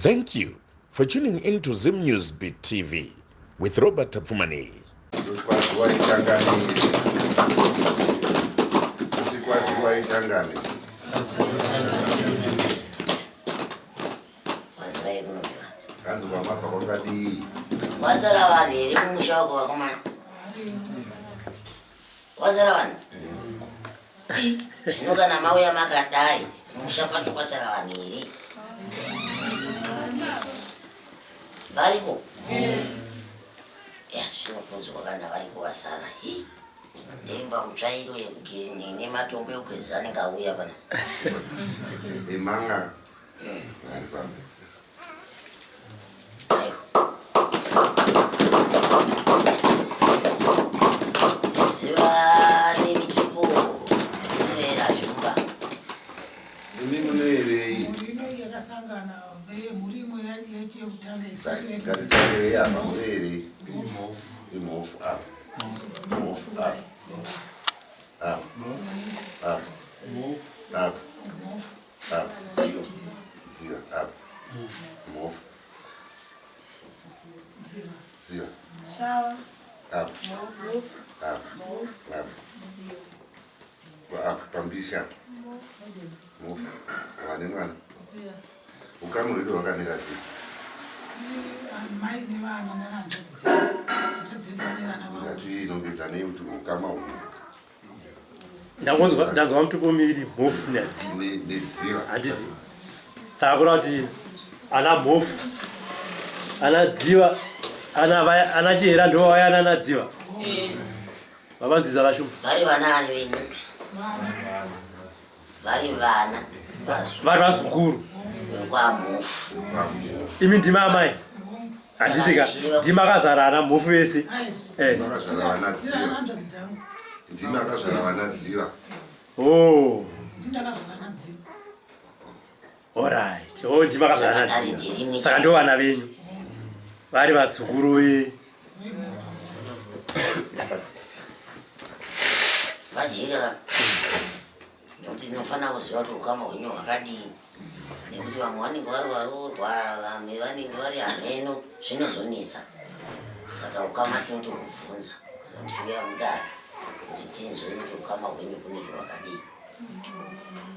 Thank you for tuning in to Zim News Beat TV with Robert Tapfumani. Shinoga mauya makadai mushaka tukwasara vaniri variko ya zvinokunzwa kana variko vasara ndemba mutsvairo yekugiri nematombo ekukwezisa anenge auya pana emanga Zero. Shower. Up. Move. Up. Move. Up. Zero. Up. Pambisha. Move. Wanimana. Zero. Ukamuri wakaneka sei? Mai nevana nevanhukadzi nevana vavo. Ngati inongedza nei kuti ukama uyu. Ndanzwa mutupomiri mhofu nedziva. Nedziva. Handiti. Saka kureva kuti ana mhofu, ana dziva, ana chihera ndo vaya ana dziva. Vavanziza vashuma. vari vanani venyu vari vana Vanhu vazukuru. kwamufu Imi ndima amai. Handitika ndima akazara ana mhofu vese. Makazara vana dziva. Hanzvadzi dzangu. Ndima akazara vana dziva. Oh. Ndakazara nadziva. Alright. Oh, ndima akazara ana dziva. Saka ndo vana venyu. Vari vazukuru vajira nekuti tinofanira kuziva kuti ukama hwenyu hwakadii nekuti vamwe vanenge vari varoorwa vamwe vanenge vari hameno zvinozonetsa saka ukama tinoti kubvunza kana tichiuya mudare kuti tinzwe kuti ukama hwenyu kunenge hwakadii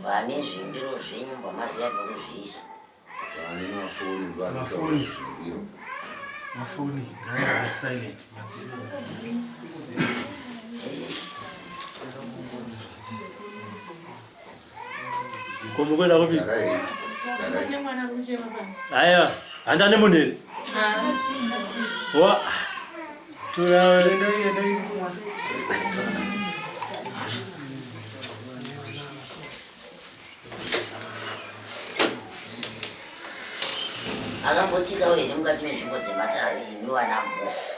vane zvimbiro zvenyu mbamaziya pekuzviisa Vane mafoni ndovanikaona zvimbiro. Mafoni ngaya silent. Komukwenda kupi? Haya, handa nemuneri. Wa. akambotsikawo here mukati menzvimbo dzematare imi wana mhofu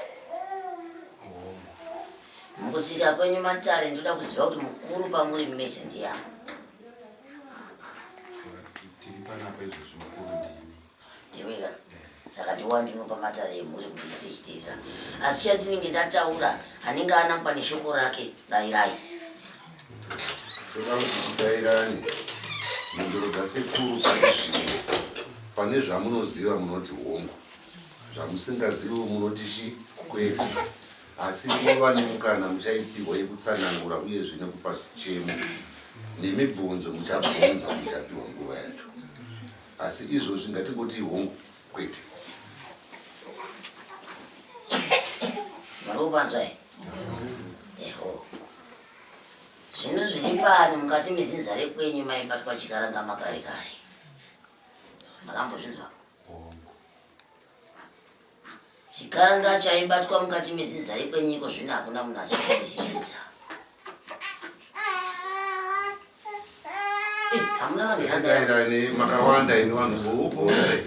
mukutsika kwenyu matare ndoda kuziva kuti mukuru pamuri mese ndiyani ndiweka saka tiwa ndinopa matare emuri muise chitezva asi chandinenge ndataura anenge anangwa neshoko rake dayirai Toda kuti tidairane. Mundoro dzasekuru pane zvamunoziva munoti hongu. Zvamusingazivi munoti chikwedzi. Asi muva nemukana muchaipihwa yekutsanangura uyezve nekupa chichemo. Nemibvunzo muchabvunza muchapiwa nguva yacho. Asi izvozvi ngatingoti hongu kwete. Marubanzwa eho zvino zviri pano mukati mezinza rekwenyu maibatwa chikaranga makare kare makambozvinzwa chikaranga chaibatwa mukati mezinza rekwenyu iko zvino hakuna munhu achakuisikisa hamuna vanhu Tidairane makawanda imi vanhu voubhodare.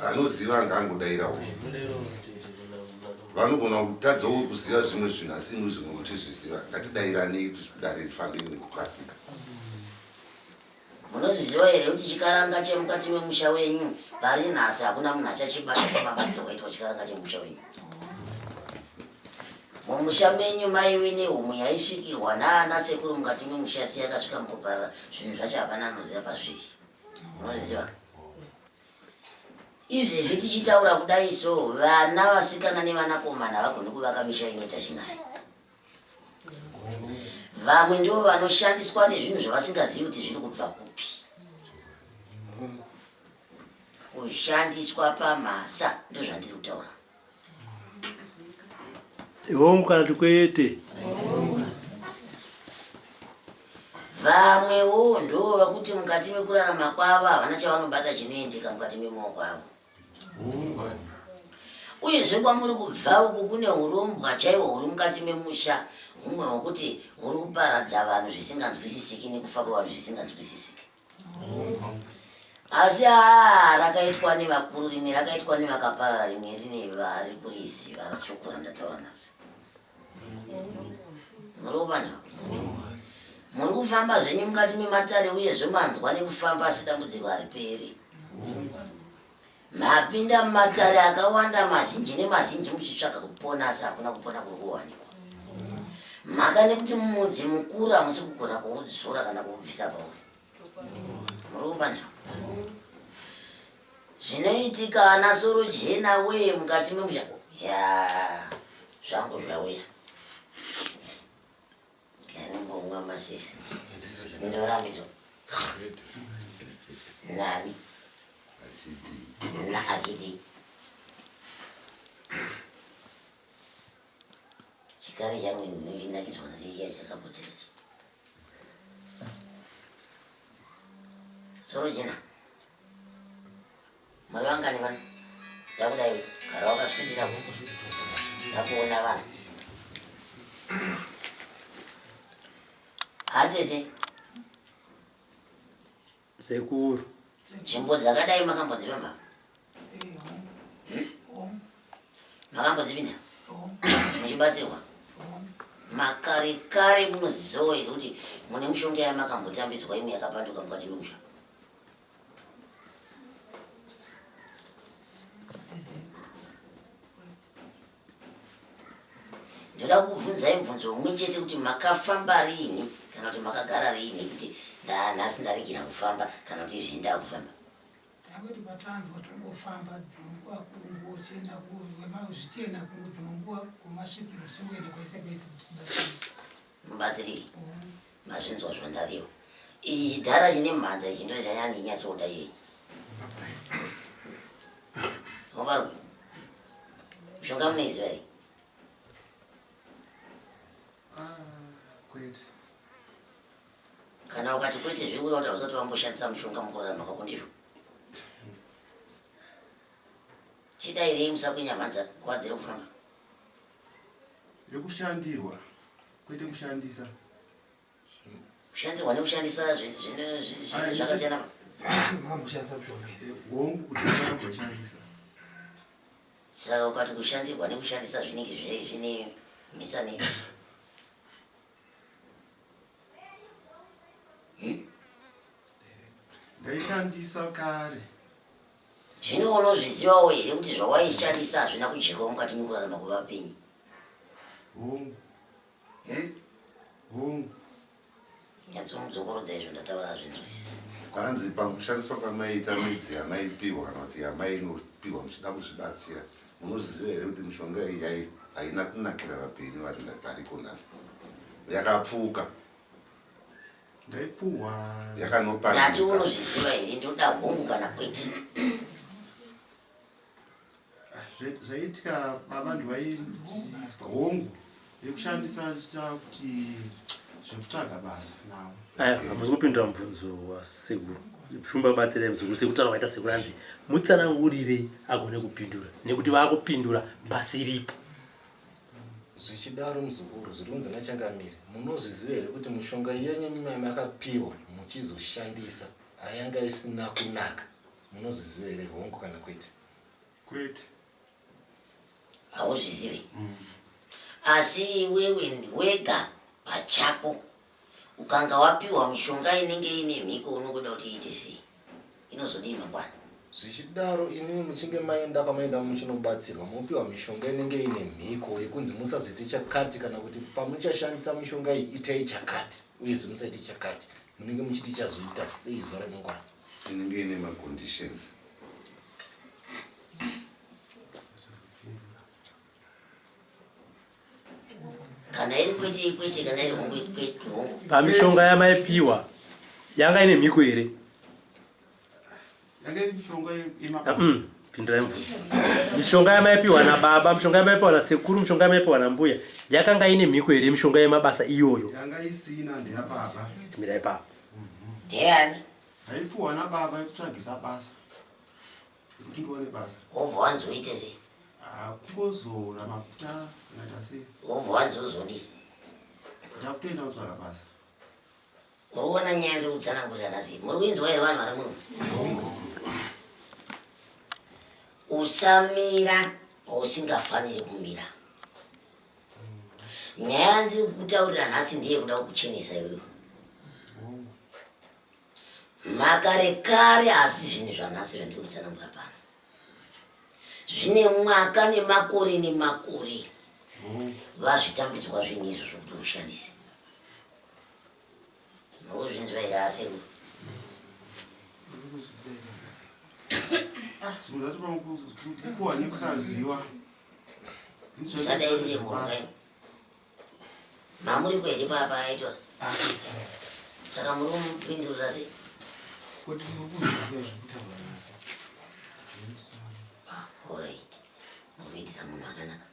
Anoziva ngangodairawo. Vanogona kutadzawo kuziva zvimwe zvinhu asi imi zvimwe mutizviziva. Ngatidairane kuti dare rifambe nekukasika. munozviziva here kuti chikaranga chemukati memusha wenyu pari nhasi hakuna munhu achachibata semabatirwo aitwa chikaranga chemusha wenyu mumusha menyu maive nehumwe yaisvikirwa naana sekuru mukati memusha si yakasvika mukuparara zvinhu zvacho hapana anoziva pazviri munoriziva izvezvi tichitaura kudai so vana vasikana nevanakomana vagoni kuvaka misha inoita chinai. Vamwe ndivo vanoshandiswa nezvinhu zvavasingazivi kuti zviri kubva kupi. Kushandiswa pamhasa ndozvandiri kutaura. Hongu kana kuti kwete. Vamwewo ndo vakuti mukati mekurarama kwavo havana chavanobata chinoendeka mukati memaoko avo. Uyezve kwamuri kubva uku kune urombwa chaiwo huri mukati memusha, umwe hwekuti huri kuparadza vanhu zvisinganzwisisiki nekufa kwevanhu zvisinganzwisisiki. Asi rakaitwa nevakuru, rimwe rakaitwa nevakaparara, rimwe rine vari kuriziva rachokora ndataura nhasi. Muri kupanzwa? Muri kufamba zvenyu mukati mematare uyezve manzwa nekufamba asi dambudziko hariperi. Mapinda mumatare akawanda mazhinji nemazhinji muchitsvaka kupona asi hakuna kupona kuri kuwanikwa. Mhaka nekuti mumudzi mukuru hamusi kugona kuudzora kana kuubvisa pauri. Muri kupanzwa? Zvinoitika ana soro jena we mukati memusha. Ya zvangu zvauya. Kaningomwa masisi. Ndorambidzwa. Nani? Na achiti. Chikari changu ndinakizwa ndiye chakaputsira. Soro jena. Muri vangani vanhu? Takudai gara wakaswidira buku. Takuona vanhu. Atete. Sekuru. Nzvimbo dzakadai makambodzipamba? Makambodzipinda? Muchibatsirwa? Makare kare munozivawo here kuti mune mishonga yamakambotambidzwa imwe yakapanduka mukati memusha? Ndoda kukubvunzai mubvunzo umwe chete kuti makafamba riini kana kuti makagara riini kuti nhasi ndaregera kufamba kana kuti izvi ndakufamba. Takuti patanzwa tongofamba dzimwe nguva kungochena zvichena kungu dzimwe nguva kumasvikiro zvingoenda kwaise kwaise kuti tibatsirike. Mubatsirike? Mazvinzwa zvandariwa. Ichi chidhara chine mhanza ichi ndo chanyanyanyatsoda iyei. Ngobarwe? Mishonga munoiziva here? Kwete. Kana ukati kwete zvirikura kuti hausati wamboshandisa mushonga mukurarama kwako ndizvo. Chidairei musakwenya mhanza nguva dziri kufamba? Yekushandirwa kwete kushandisa. Kushandirwa nekushandisa zvakasiyana pa? Makamboshandisa mushonga hongu kuti makamboshandisa. Saka ukati kushandirwa nekushandisa zvinenge zvine mhisanei. Ndaishandisa kare. Zvino unozvizivawo here kuti zvawaishandisa hazvina kujekawo mukati mekurarama kwevapenyu? Hongu. Hongu. Nyatsomudzokorodzai izvo ndataura hazvinzwisisi. Kwanzi pakushandiswa kwamaita midzi yamaipiwa kana kuti yamainopiwa muchida kuzvibatsira, munoziva here kuti mishonga iyi haina kunakira vapenyu variko nhasi? Yakapfuka. Ndaipuhwa. Yakanopanika. Ndati unozviziva here ndoda hongu kana kwete? Zvaitika vanhu hongu yekushandisa chiita kuti zvekutsvaga basa nawo. Hamusi kupindura mubvunzo wasekuru. Shumba batsirai muzukuru sekutaura waita sekuru anzi mutsanangurirei agone kupindura nekuti vaakupindura basi ripo. Zvichidaro muzukuru zviri kunzi nachangamire, munozviziva here kuti mushonga yenyu makapiwa muchizoshandisa hayanga isina kunaka? Munozviziva here hongu kana kwete? Kwete. Hauzvizivi? Asi wewe wega pachako ukanga wapiwa mishonga inenge ine mhiko unokuda kuti iite sei? Inozodii mangwana? Zvichidaro imi muchinge maenda kwamaenda muchinobatsirwa mopiwa mishonga inenge ine mhiko yekunzi musazoite chakati kana kuti pamuchashandisa mishonga iyi itai chakati uyezve musaite chakati, munenge muchiti chazoita sei zuva remangwana? Inenge ine maconditions. kana iri kwete kana iri kwete pamishonga yamaipiwa yanga ine mhiko here Yanga mishonga yemabasa. Pindirai mubvunzo. Mishonga yamaipiwa nababa, mishonga yamaipiwa nasekuru, mishonga yamaipiwa nambuya yakanga ine mhiko here mishonga yemabasa iyoyo? Yanga isina ndeyababa. Mirai papa. ndiani Haipuwa nababa yekutsvagisa basa. Kuti ndione basa. wobva wanzoite sei Kungozora mafuta kana sei. wobva wanzozodi Ndakutoenda kutsvaga basa. muriona nyaya ndiri kutsanangurira sei muri kuinzwa here vanhu vari muno usamira pausingafaniri kumira nyaya ndiri kutaurira nhasi ndiye kuda kukuchenesa iwewe makare kare asi zvinhu zvanhasi zvandiri kutsanangura pano zvine mwaka nemakore nemakore vazvitambidzwa zvinhu izvo zvokuti ushandise muri kuzvinzwa here asi Zvimwe zvacho kupuwa nekusaziva. usadairire mhurunga mamuri kweri papa aitora saka muri kumupindurira sei kuti mukuzvizwa zvekutaura nhasi alright muri kuitira munhu akanaka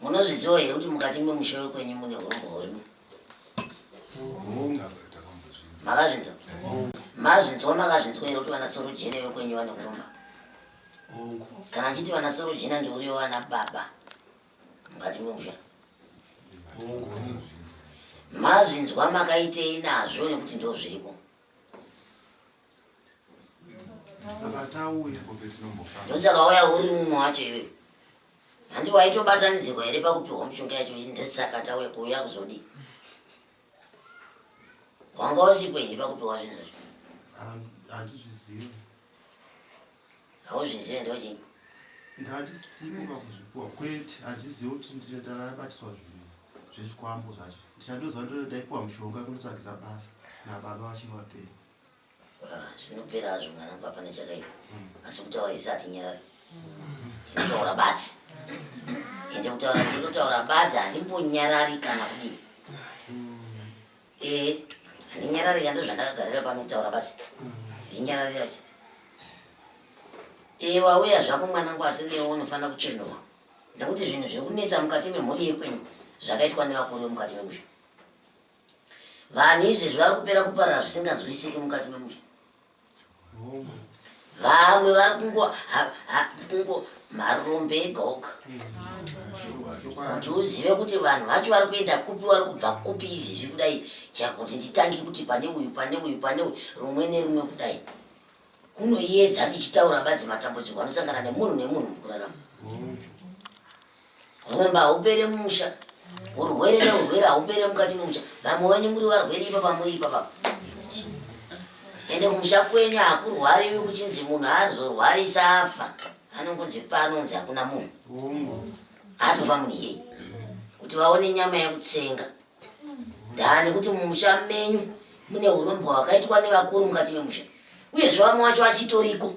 munozviziva here kuti mukati memusha wekwenyu mune urombo hurimo makazvinzwa makazvinzwa here kuti vana sorojena vekwenyu vane kuromba kana nchiti vana sorojena ndiuriyo vana baba mukati memusha mazvinzwa makaitei nazvo nekuti ndo zviripo ndosaka wauya uri mumwe wacho iwe handi waitobatanidzirwa here pakupiwa mushonga yacho ndesaka tauya kuuya kuzodi wanga usikwe here pakupiwa zvinhu zvo Handizvizivi. hauzvizive ndochii Ndandisimuka kuzvipuwa kwete handizivi kuti ndarabatiswa zvinhu zvezvikwambo zvacho. Ndichandoziva ndodaipuwa mushonga kundotsvagisa basa nababa vachiri vapenyu. zvinopera hazvo mwanangu hapana chakaipa asi kutaura isi hatinyarari tinotaura basi ende kutaura kutotaura basi handimbonyarari kana kudii handinyarari kando zvandakagarira pano kutaura basi ndinyararirachi wauya zvako mwanangu asi newo unofanira kuchenurwa nekuti zvinhu zvekunetsa mukati memhuri yekwenyu zvakaitwa nevakuru vemukati memusha vanhu izvezvi vari kupera kuparara zvisinganzwisiki mukati memusha vamwe vari kungo marombe ega oga kuti uzive kuti vanhu vacho vari kuenda kupi vari kubva kupi izvezvi kudai chakuti nditangi kuti pane uyu pane uyu pane uyu rumwe nerumwe kudai kunoedza tichitaura badzi matambudziko anosangana nemunhu nemunhu mukurarama rumba haupere mumusha urwere neurwere haupere mukati memusha vamwe venyu muri varwere ipapa muri ipapa ende kumusha kwenyu hakurwariwi kuchinzi munhu azorwarisa afa anongonzi panonzi hakuna munhu atofa munhu iyei kuti vaone nyama yekutsenga ndani kuti mumusha menyu mune urombo hwakaitwa nevakuru mukati memusha uyezve vamwe vacho vachitoriko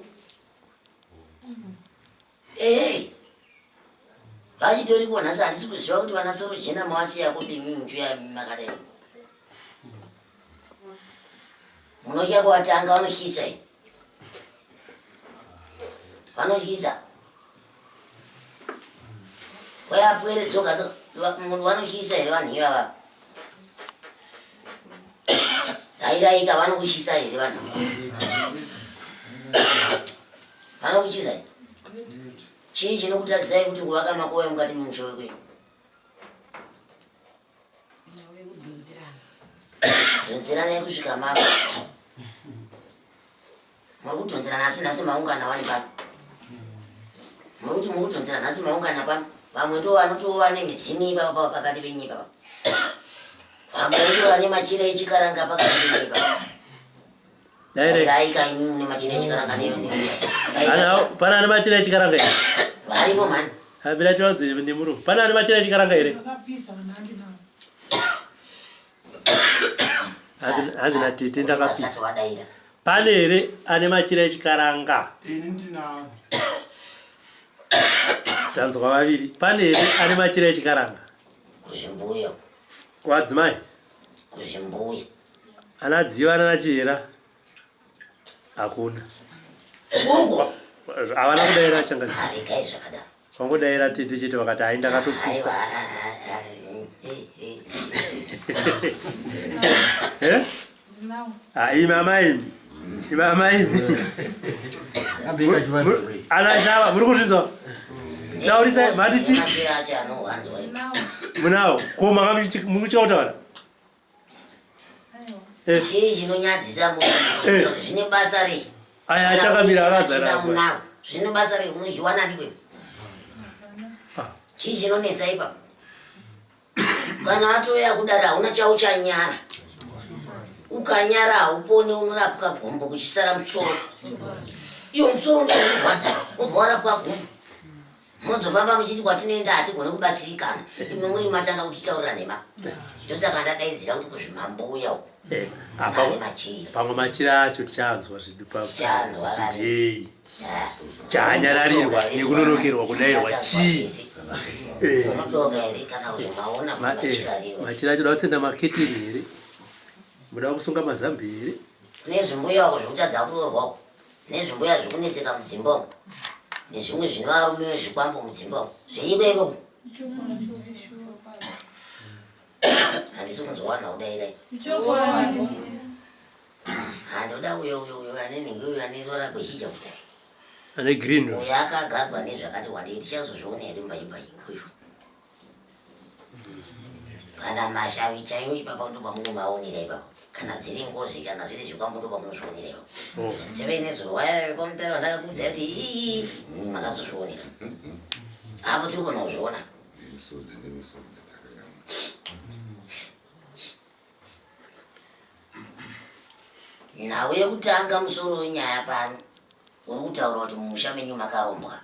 vachitoriko nhasi handisi kuziva kuti vana sorojena mawasiya kupi minjuya makadai munotya kuvatanga vanotyisa i vanotyisa kwayapwere dzoka munhu vanotyisa here vanhu ivava dairaika vanokutyisa here vanhu vanokutyisa here chii chinokutadzisai kuti kuvaka makoya mukati memusha wekwenyu dhonzeranai kusvika mapa muri kudhonzerana asi nhasi maungana wani pano muri kuti muri kudhonzera nhasi maungana pano vamwe ndo vanotova nemidzimu ipapa pakati penyu ipapa vamwe ndo vane machira echikaranga pakati penyu ipapa daika imimi nemachira echikaranga pana ane machira echikaranga here varipo mani habira chivanzi ndimuru pana ane machira echikaranga here akapisa vanhu handinawo Hazina tete ndakapisa. Asati wadaira. Pane here ane machira echikaranga. ini ndinawo Tanzwa vaviri. Pane here ane machira echikaranga. Kuzvimbuya. Wadzimai. Kuzvimbuya. Anadziva nanachihera. Hakuna. Mungu. Havana kudaira changazi. Harikai zvakadaro. Vangodaira tete chete vakati hai ndakatopisa. Eh? Imama imi. Anashava muri kuzvinzwa. Taurisa matichi. Machira acho anowanzwa. Munawo koma mukuchautaura. Chii chinonyadzisa munhu zvine basa rei? Aya achakamira akadzara. Zvine basa rei munozviwana riwe? Chii chinonetsa ipapo? Kana watoya kudaro hauna chauchanyara. Ukanyara hauponi unorapwa gombo kuchisara musoro. Iyo musoro ndokurwadza wobva warapwa gombo. Mozofamba muchiti kwatinoenda hatigone kubatsirikana. Imwe muri matanga kuchitaurira nema. Ndosaka ndadaidzira kuti kuzvimambuya uko. Pamwe machira acho tichanzwa zvidu today. Chanyararirwa nekunonokerwa kudairwa chii. Machira acho dakusenda maketini here. Muda kusunga mazambi here. Nezvimbuya wako zvekutadza kuroorwa. Nezvimbuya zvekuneseka mudzimba umo. Nezvimwe zvinovarume zvikwambo mudzimba umo. Zveiveko. Handisi kunzowana kudairai. Handoda uyo anenenge uyo anerora kweshija. Ane green. Uyo akagagwa nezvakati wandei tichazozviona here mbaimbai kuyo. Kana mashavi chaiwo ipapa ndopa munomaonera ipapo. Kana dziri ngozi kana zviri zvikwambo ndopa munozvionera ipapo. Seve nezorwaya pamutare vandakakudza kuti ii makazozvionera. Apo tiri kunozviona. Nhau yekutanga musoro wenyaya pano uri kutaura kuti mumusha menyu makarombwa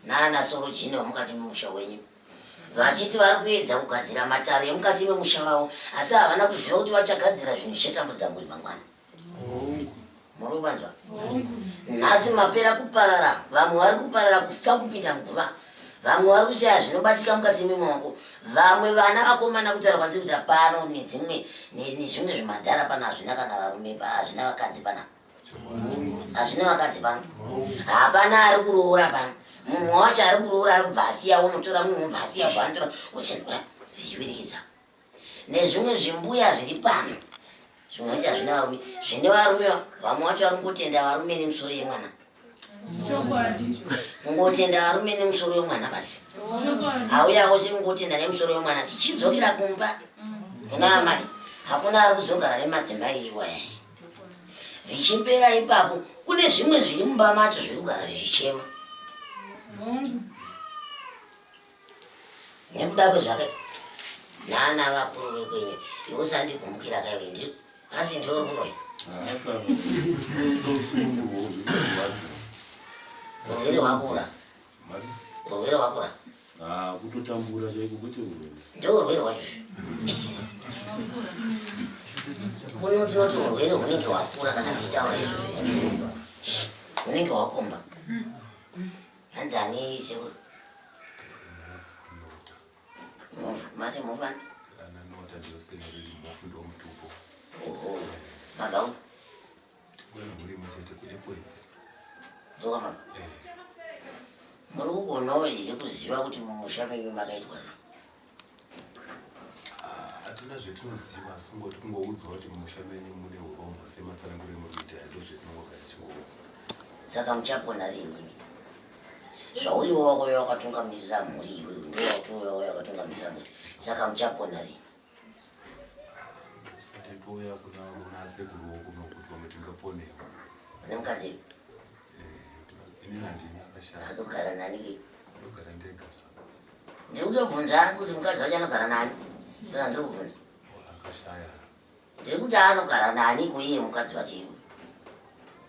nana soro jini wamukati memusha wenyu vachiti vari kuedza kugadzira matare emukati memusha wavo asi havana kuziva kuti vachagadzira zvinhu zvichatambudza muri mangwana. Muri kuvanzwa? Nhasi mapera kuparara, vamwe vari kuparara kufa kupinda muguva, vamwe vari kushaya zvinobatika mukati memaoko, vamwe vana vakomana kutaura kwanzi kuti pano nezvimwe zvimadhara pano hazvina kana varume hazvina vakadzi pana. Hazvina vakadzi pano. Hapana ari kuroora pano. Mumwe wacho ari kuroora ari kubva asiya unotora mumwe ubva asiya ubva anotora uchenura zvichivirikidza. Nezvimwe zvimbuya zviri pano. Zvimwe wacho hazvina varume. Zvine varume vamwe wacho vari kungotenda varume nemusoro yemwana. Kungotenda varume nemusoro yemwana basi. Hauyawo sekungotenda nemusoro yemwana tichidzokera kumba. Kuna amai. Hakuna ari kuzogara nemadzimai iwaya. Vichipera ipapo kune zvimwe zviri mumba macho zviri kugara zvichichema. Nekuda kwezvake nana vakuru vekwenyu iwe usandikumbukira kaiwe ndiri asi ndiori kuroya. Urwere hwakura. Urwere hwakura. Kutotambura chaiko kuti urwere. Ndio urwere hwacho. Kuno tinoti urwere hunenge hwakura kana kuitaura izvo. Hunenge hwakomba. Hanzani sekuru. Mate mufana. Ananota ndosena kuti mufundo mutupo. Oho. Magau. Kwena muri muchete kulepwezi. Toka mama. Muri kugonawo here kuziva kuti mumusha menyu makaitwa sei? Hatina zvetinoziva asi kungoti kungoudzwa kuti mumusha menyu mune urombo sematsanangure muri kuita ndozvetinongogara tichingoudzwa. Saka muchapona rini? Zvauyo wako wakatungamirira mhuri iwe ndio watu wakatungamirira mhuri. Saka muchapona rini? Toya kuna munasekuru kunokuti pamwe tingaponewa. Une mukadzi? Ini handina akashara. Akugara nani ki? Ndogara ndega. Ndiri kutobvunza kuti mukadzi wacho anogara nani? Ndona ndiri kubvunza. Akashaya. Ndiri kuti anogara nani kuiye mukadzi wacho iwe?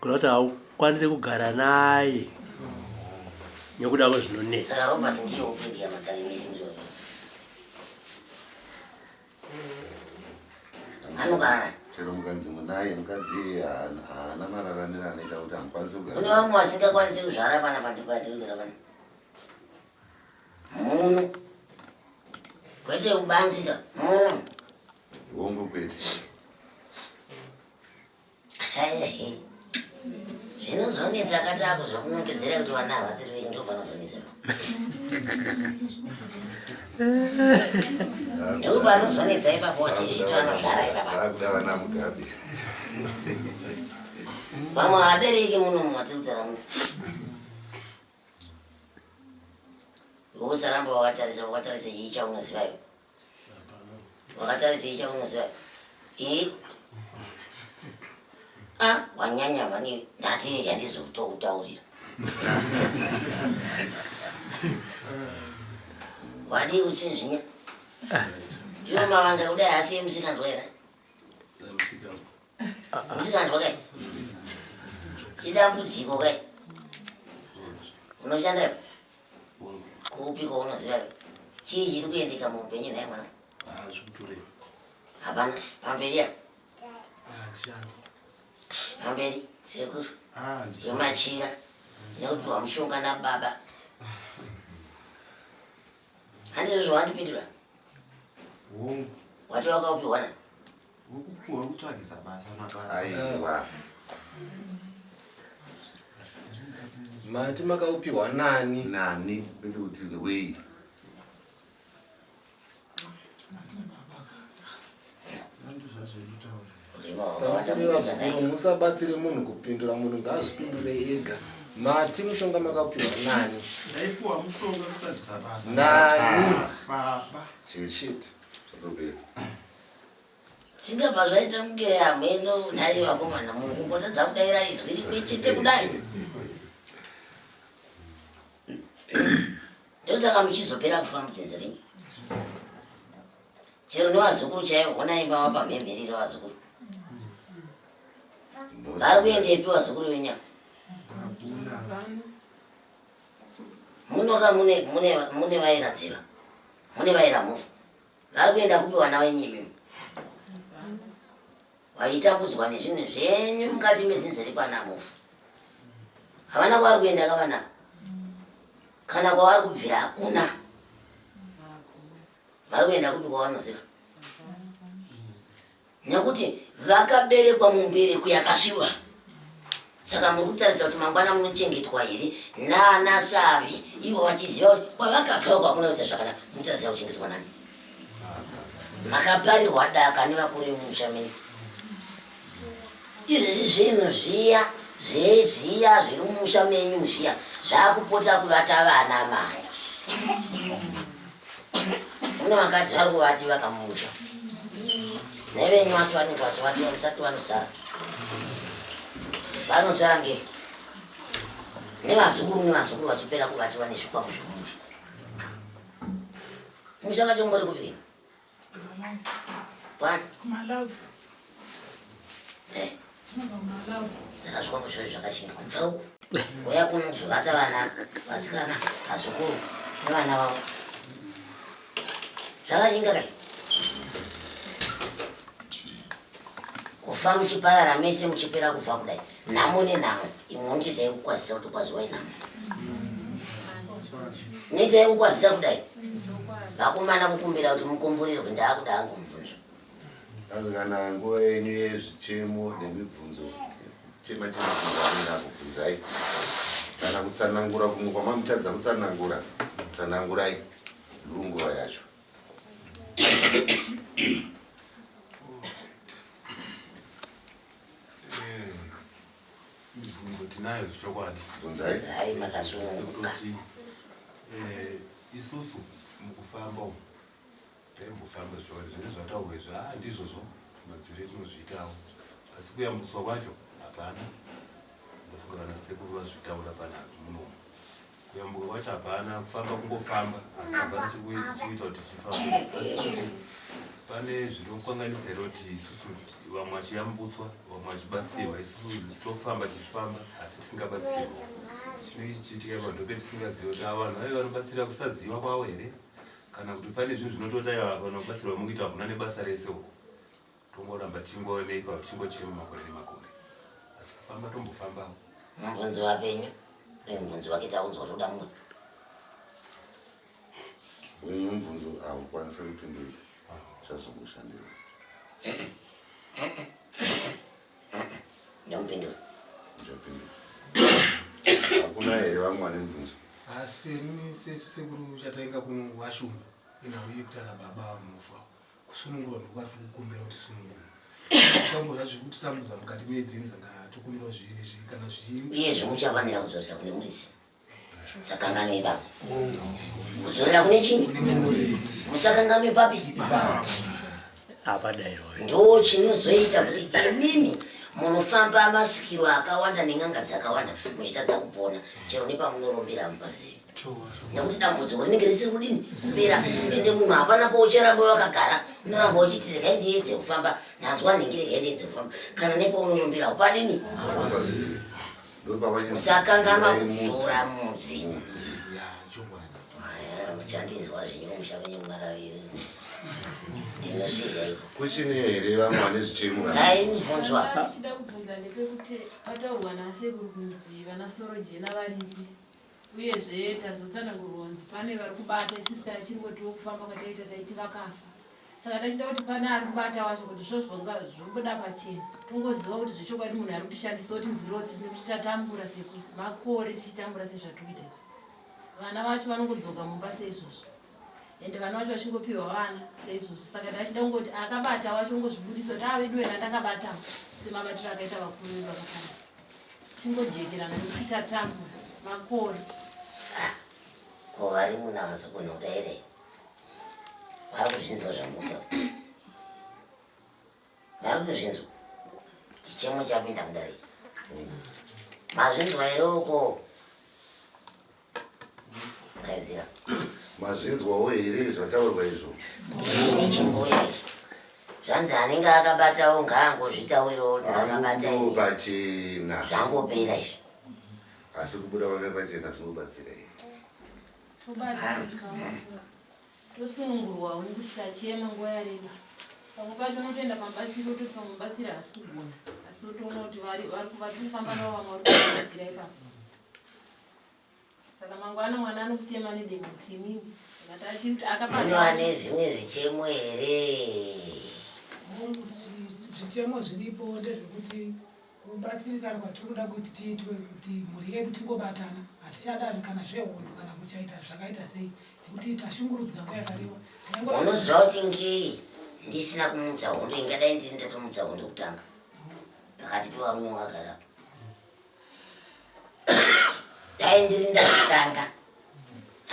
Kuna kuti haukwanisi kugara naye nekuda kwezvinonetsa. Saka Robert ndiye upindia magara emiri ndiro. Anogara nani? chero mukadzi munaye mukadzi haana mararamiro anoita kuti hamukwanisi kugara. Kune vamwe vasingakwanisi kuzvara pana pandipatirigira pana muno kwete kubanzika muno hongo kwete zvinozonetsa akati akuzokunongedzera kuti vana havasiri venyu ndo panozonetsa ndo panozonetsa ipapo wachizvito anozvara ipapa akuda vana mugabe vamwe vabereki muno matiri kutaura muno usaramba wakatarisa chii chaunoziva iwe wakatarisa chii chaunoziva iwe wanyanya mani ndati handizokutaurira wadi uchinzvinya iwe mavanga kudai asiye musikanzwa here musikanzwa kai idambudziko kai unoshanda kupi kwaunoziva chii chiri kuendeka muupenyu naye mwana hapana pamberi apa pamberi sekuru yomachira nekupiwa mushonga nababa handizvo zvawandipindura wati wakaupiwa nani ukupiwa kutsvagisa basa nababa aiwa mati makaupiwa nani kwete kuti wei musabatsire munhu kupindura munhu ngaazvipindure ega mati mushonga makaupiwa nani ndaipiwa mushonga kutsvagisa basa nani baba shit zvingabva zvaita kunge hameno nhai vakomana munhu kumbotadza kudaira izwi rimwe chete kudai ndosaka muchizopera kufa mutsinzi rinyi chero nevazukuru chaivo ona imba wapamhemherire vazukuru vari kuendepi vazukuru venyaka munoka mune vairadziva mune vairamufu vari kuenda kupi vana venyimimi vaitambudzwa nezvinhu zvenyu mukati mezinzi ripanamufu havana kwavari kuenda kavana kana kwavari kubvira hakuna vari kuenda kupi kwavanoziva nekuti vakaberekwa mumbereko yakasviba saka muri kutarisa kuti mangwana munochengetwa here nana savi ivo vachiziva kuti kwavakabva kwakuna kuita zvakanaka munotarisa kuchengetwa nani makaparirwa daka nevakuru vemusha menyu izvezvi zvinhu zviya zvezviya zviri mumusha menyu zviya zvakupota kuvata vana manje mune vakadzi vari kuvati vakamusha nevenyu vacho vanenge vachivatira musati vanosara vanosara ngei nevazukuru vachipera kuvati vane zvikwavo zvomusha musha kacho ngori kupii kwani saka zvikwavo zvoyo zvakachinga kubva uko uya kuno kuzovata vana vasikana vazukuru nevana vavo zvakachinga kai kufa muchiparara mese muchipera kufa kudai nhamo nenhamo imwe muchiitai kukwazisa kuti kwaziwai nhamo noitai kukwazisa kudai vakomana kukumbira kuti mukomborerwe ndaakuda hangu mubvunzo kana nguva yenyu yezvichemo nemibvunzo chema chemibvunzo aenda kubvunzai kana kutsanangura kumwe kwamamutadza kutsanangura tsanangurai ndunguva yacho mibvunzo tinayo zvichokwadi bvunzai makasununguka isusu mukufamba umu taimbofamba zvichokwadi zvine zvataurwa izvo handizvozvo madziviro etinozviitawo asi kuyambutswa kwacho hapana ndofunga vana sekuru vazvitaura panhatu munomu kuyambuka kwacho hapana kufamba kungofamba asi hapana chikuita kuti tifamba asi kuti pane zvinokwanganisa here kuti isusu vamwe vachiyambutswa vamwe vachibatsirwa isusu tofamba tichifamba asi tisingabatsirwa chinochiitika ipapo ndopetisingaziva kuti ava vanhu vaive vanobatsira kusaziva kwavo here kana kuti pane zvinhu zvinotodaiva vanobatsirwa mukuita hakuna nebasa rese tongorambatia vachingooneka vachingochiri mumakore nemakore asi kufamba tombofambawo. Mubvunzi wapenyu mubvunzi wake taunzwa toda mumwe wenyu mubvunzo haukwanisa kupindura chazongoshandira nomupindura ndichapindura hakuna here vamwe vane mubvunzo asi ni sesu sekuru chatainga kuno washuma inauye kutana baba vamufa kusunungurwa nokwati kukumbira kuti sunungurwa tamboza zvekuti tambudza mukati medzinza ngatokumbira zvizvi kana zvichi iye zvimuchafanira kuzorera kune muridzi sakanganwe baba kuzorera kune chini musakanganwe papi apa dairo ndo chinozoita kuti imimi munofamba masvikiro akawanda nen'anga dzakawanda muchitadza kupona chero nepamunorombera mupazivi nekuti dambudziko rinenge risiri kudini kupera ende munhu hapana poucharamba wakagara unoramba uchiti regai ndiedze kufamba nhanzwa nhingi regai ndiedze kufamba kana nepaunoromberao padini musakanganwa kuzora mudzi muchandizwa zvinyu mushavenyu mwaraviri ndinosviyaiko kuchine here vamwe vane zvichemo dzaimubvunzwa chida kubvunza ndepekuti pataurwa nasekuru kunzi vana sorojena varipi uyezve tazotsanangurwanzi pane vari kubata isista yachirimotiwo kufamba kwataita taiti vakafa saka tachida kuti pane ari kubata wacho kuti zvozvonga zvobuda pachena tongoziva kuti zvechokwadi munhu ari kutishandisa kuti nzwirotsi dzine kuti tatambura sekuru makore tichitambura sezvatirikuita vana vacho vanongodzoka mumba seizvozvo ende vana vacho vachingopiwa vana seizvozvo saka tachida kungoti akabata wacho ngozvibudisa kuti avedu wena ndakabatawo semabatiro akaita vakuru vedu vakafana tingojekerana nekuti tatambura makore ko vari munhu avazogona kuda here vari kuzvinzwa zvamuda vari kutozvinzwa chichemo chapinda kudari mazvinzwa here uko aiziva mazvinzwawo here zvataurwa izvo nechimbuya ichi zvanzi anenge akabatawo ngaangozvitaurirawo kuti akabata ini pachena zvangopera izvi asi kubuda kwake pachena zvinobatsira here tobatsirika tosunungurwawo nekuti tachema nguva yareba pamwe pacho unotoenda pamabatsiro toti pamwe mubatsiri hasi kugona asi utoona kuti vari kufamba navo vamwe vari kuagira ipapo saka mangwana mwana anokutema nedemo kuti imimi saka tachiri kuti unova nezvimwe zvichemo here zvichemo zviripo ndezvekuti kubatsirikana kwatiri kuda kuti tiitwe kuti mhuri yedu tingobatana hatichadani kana zvehondo kana kuchaita zvakaita sei nekuti tashungurudzwa nguva yakareba unoziva kuti ngei ndisina kumutsa hondo ingadai ndiri ndatomutsa hondo kutanga pakati pevarume wagarapo dai ndiri ndakutanga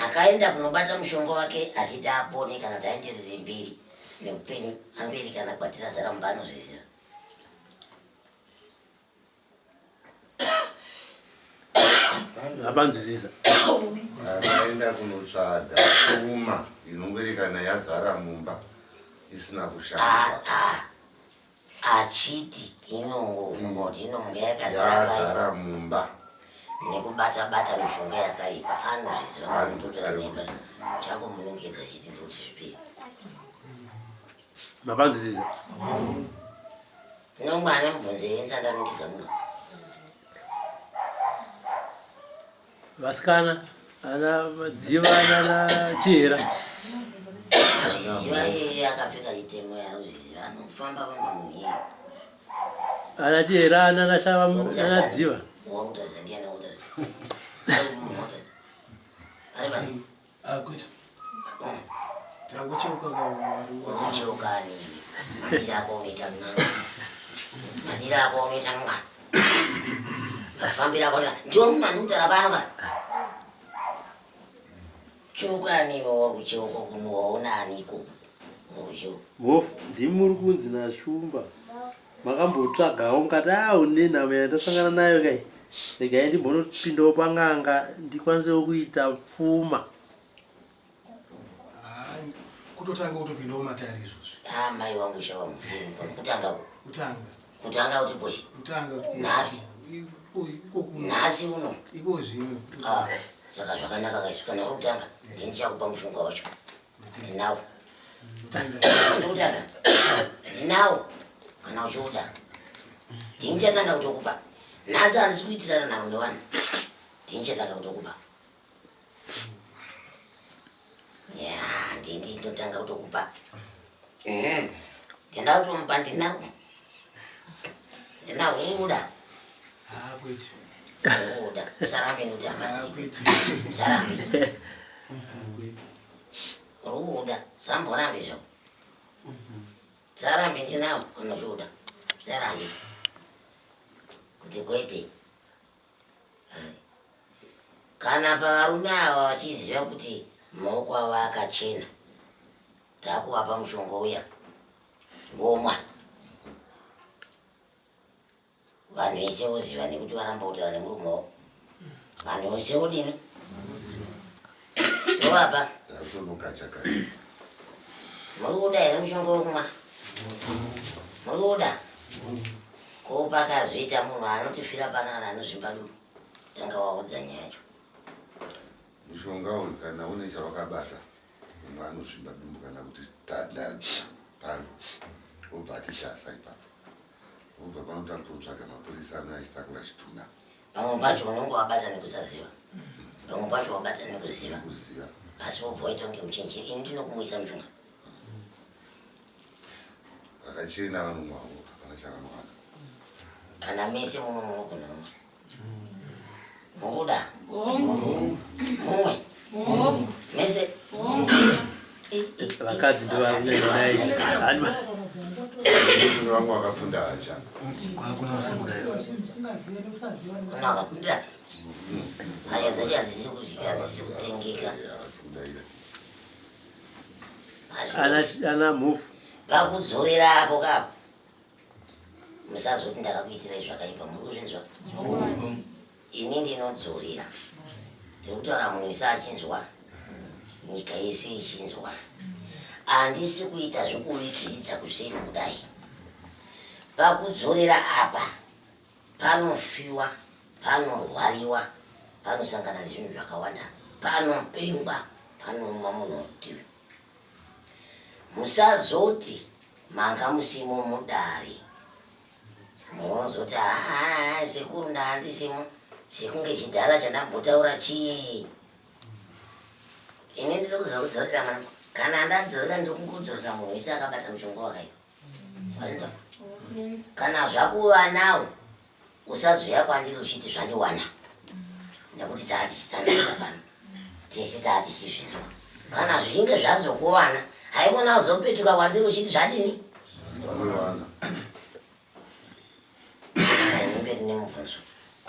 akaenda kunobata mushonga wake achiti apone kana taenderere mberi neupenyu amberi kana kwatira zara mumba anozviziva abanzwisisa akaenda kunotsvaga pfuma inongwerekana yazara mumba isina kushanda achiti inongoti inonge yakazara mumba nekubata-bata mishonga yakaipa anozviziva mutotoanemba changomunongedza chiti ndokuti zvipiri mabanzwisisa nomwe ane mubvunzo here nsandanongedza muno vasikana ana madziva ana chihera zviziva iye akapfeka chitemo yarozviziva anofamba pamba munhu iye ana chihera ana nashava ana dziva wakutaza ndiana wakutaza ari basi akuita tangocheuka uticheukani madira ako unoita ng'anga madira ako unoita ng'anga mafambiro ako ndio munhu andikutara pano ka cheukani uri kucheuka kuno waona aniko urucheuka hofu ndimi muri kunzi nashumba makambotsvagawo ngati une nhamo yandasangana nayo kai regai ndimbonopindawo pang'anga ndikwanisewo kuita pfuma kutotanga kutopindawo matari izvozvo mai wangu ishava mufuni kutanga kutanga kuti poshi kutanga nhasi ikokuno nhasi uno iko zvimwe saka zvakanaka kaizvo kana uri kutanga ndinichakupa mushonga wacho ndinawo ndikutanga ndinawo kana uchiuda tinchatanga kutokupa nhasi handisi kuitisana nawo newana tinchatanga kutokupa ya ndinotanga kutokupa ndinda kutomupa ndinawo uda kwete uda usarambe nekuti usarambe uda samborambe zvo sarambe ndinawo kana zviuda sarambe kuti kwete kana pavarume ava vachiziva kuti maoko avo akachena takuvapa mushonga uya vomwa vanhu vese voziva nekuti varamba kutaura nemurume wavo vanhu vese vodini tovapa muri kuda here mushonga wokumwa muri kuda ko pakazoita munhu anotifira panana anozvimba dumbu tanga waudza nyaya yacho mushonga uyu kana une chavakabata umwe anozvimba dumbu kana kuti tadla pano obva atichasa ipapo obva panotakutotsvaga mapurisa ano achitakura chituna pamwe pacho unonge wabata nekusaziva pamwe pacho wabata nekuziva asi wobva waita kunge muchenjeri ini ndinokumwisa mushonga vakachena vanomwawo hapana chavanovaka kana mese munomunokunomwa mukuda mumwe mese vakadzi ndovamwe vamwe vakapfunda hacha unakapinda haya dzacho hadzisi kutsengeka ana mhufu pakudzorera apo kapo musazoti ndakakuitirai zvakaipa muri kuzvinzwa ini ndinodzorera ndiri kutaura munhu ise achinzwa nyika yese ichinzwa handisi kuita zvekuvikiridza kuseri kudai pakudzorera apa panofiwa panorwariwa panosangana nezvinhu zvakawanda panopengwa panomwa munhu rutivi musazoti manga musimo mudare munozoti sekuru ndahandisimo sekunge chidhara chandambotaura chii ini ndiri kuzokudzorera mana kana ndadzorera ndiri kungodzorera munhu wese akabata mushonga wakaipa warinzwa kana zvakuva nawo usazoya kwandiri uchiti zvandiwana nekuti taatichisandaira pano tese taatichizvinzwa kana zvichinge zvazokuwana haikona uzopetuka kwandiri uchiti zvadini vanowana mberi nemubvunzo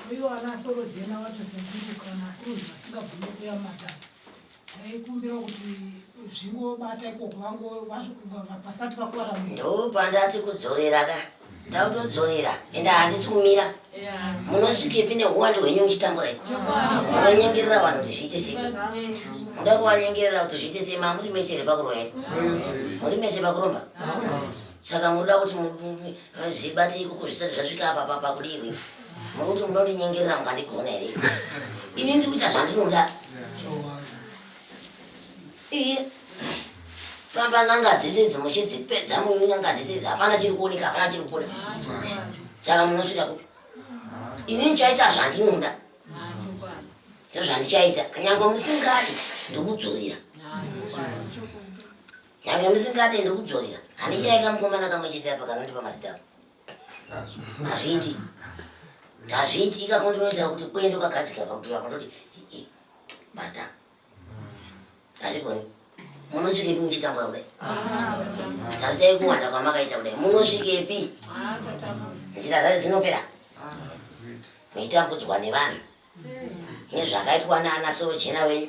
kuiwana soro jena wacho sekuru kana kuri vasingabvume kuyamata aikumbira kuti zvingobata ikoko pasati pakuwara munhu ndopandati kudzorera ka ndakutodzorera ende handisi kumira munosvikepi neuwande hwenyu muchitambura i munonyengerera vanhu kuti zviite sei muda kuvanyengerera kuti zviite sei mamuri mese here pakuroya muri mese pakuromba saka munoda kuti zvibate ikoko zvisati zvasvika apa pakudirwi muri kuti munondinyengerera mukandigona here ini ndiri kuita zvandinoda iye famba n'anga dzese idzi muchidzipedza munyanga dzese idzi hapana chiri kuoneka hapana chiri kubuda saka munosvika kupi ini ndichaita zvandinoda ndozvandichaita nyange musingadi ndikudzorera nyange musingadi ndikudzorera handichaika mukomana kamwe chete apa kanondipa mazitapo hazviiti ikako ndinoita kuti kwendo kagadzika pakuti vakondoti bata hazvigoni munosvikepi muchitambura kudai tarisai kuwanda kwamakaita kudai munosvikepi nzira dzacho dzinopera muchitambudzwa nevanhu nezvakaitwa naana soro jena venyu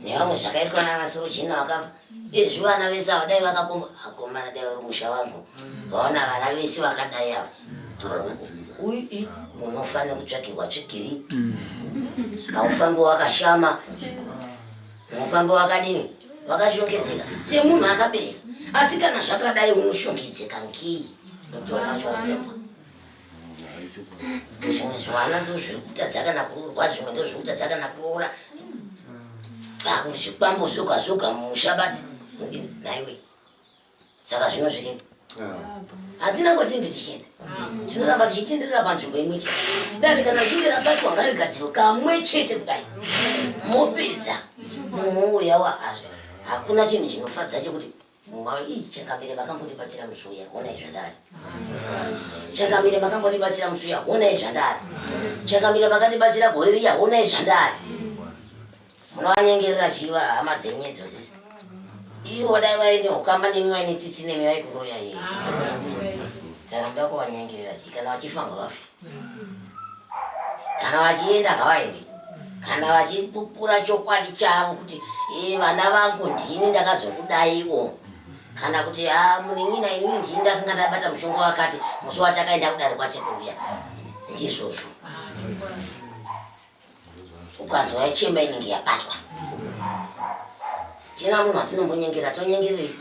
nevamwe zvakaitwa naana soro jena vakafa ezvivana vese ava dai vakakomba akomana dai vari musha wangu vaona vana vese vakadai ava ui unofanira kutsvakirwa tsvigiri haufambi wakashama unofamba wakadini wakashongedzeka semunhu akabereka asi kana zvakadai unoshongedzeka ngei zvimwe zvivana ndo zviri kutadza kana kururwa zvimwe ndo zviri kutadza kana kuroora zvikwambo zvoga zvoga mumushabati naiwe saka zvinosvikepi hatina kwatinge tichienda tinoramba tichitenderera panzvimbo imwe chete dani kana chinge rabatwa ngarigadziro kamwe chete kudai mopedza muuya waazve hakuna chinhu chinofadza chekuti changamire makambotibatsira musuya onai zvandari changamire makambotibatsira musuya onai zvandari changamire makatibatsira gore riya onai zvandari munowanyengerera chiva hama dzenyedzo dzisi ivo dai vaine ukama nemi vaine tsitsi nemi vaikuroya yeye saka muda kuvanyengerera chii kana vachifa ngavafi kana vachienda ngavaendi kana vachipupura chokwadi chavo kuti vana vangu ndini ndakazokudaiwo kana kuti munin'ina inini ndini ndakanga ndabata mushonga wakati musi watakaenda kudare kwasekuru ndizvozvo ukanzwa yachemba inenge yabatwa tina munhu atinombonyengera tonyengerei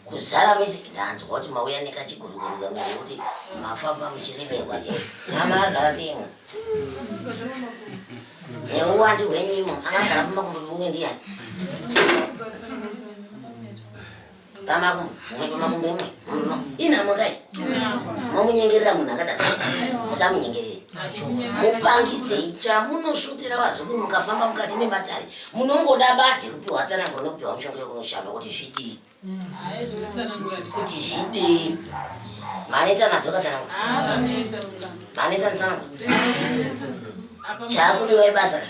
kuzara mese ndanzwa kuti mauya nekachiguruguru kamwe kuti mafamba muchiremerwa che mama agara seimwe neuwandi hwenyimo akagara pamakumbo pemwe ndiyani pamakumbo emwe inamukai mamunyengerera munhu akadaro musamunyengerere mupangidzei chamunoshutira vazukuru mukafamba mukati mematare munongoda bati kupiwa tsananguro nekupiwa mushonga yekunoshamba kuti zvidii kuti zvidii maneta nadzoka tsananguro maneta ntsananguro chakudiwa ibasa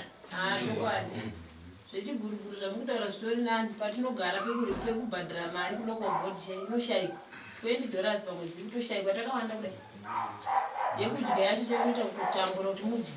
zvechiguruguru zvamukutaura zvitori nani patinogara pekubhadhira mari kuno kwabhodhi inoshaikwa $20 pamwedzi kutoshaikwa takawanda kudai yekudya yacho chakuita kutotambura kuti mudye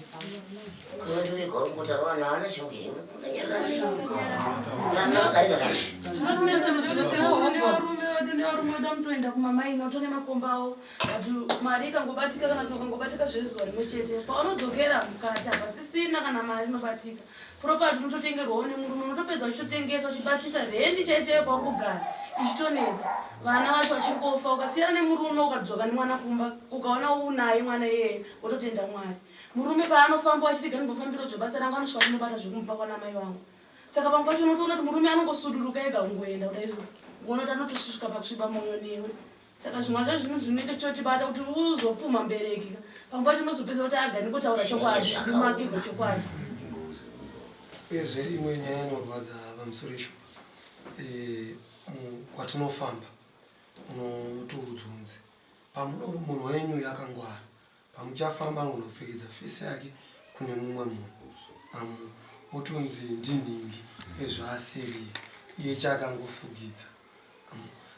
nevarume vedu mutoenda kumamaina utone makomba avo ati mari ikangobatika kana tokangobatika zvezuva rimwe chete paunodzokera mukati hapasisina kana mari inobatika propati unototengerwawo nemurume unotopedza uchitotengesa uchibatisa rendi chaicheyo pauri kugara ichitonedza vana vacho vachingofa ukasiyana nemurume ukadzoka nemwana kumba ukaona unaye mwana iyeye wototenda mwari murume paanofamba achiti ganibofambiro zvebasa rangu anosvika kunobata zvekumupa kwana mai vangu saka pamwe pacho unotoona kuti murume anongosuduruka ega kungoenda kudaizo uona kuti anotosvika pakusviba mwoyo newe saka zvimwe zva zvinhu zvinenge chotibata kuti uzopuma mbereki pamwe pacho unozopedza kuti agani kutaura chokwadi mumakirwo chokwadi uyezve imwe nyaya inorwadza pamusoro isho kwatinofamba unotiudzunze munhu wenyu yakangwara pamuchafamba angonopfekedza fesi yake kune mumwe munhu otunzi ndinhingi ezvaasiri iye chaakangofugidza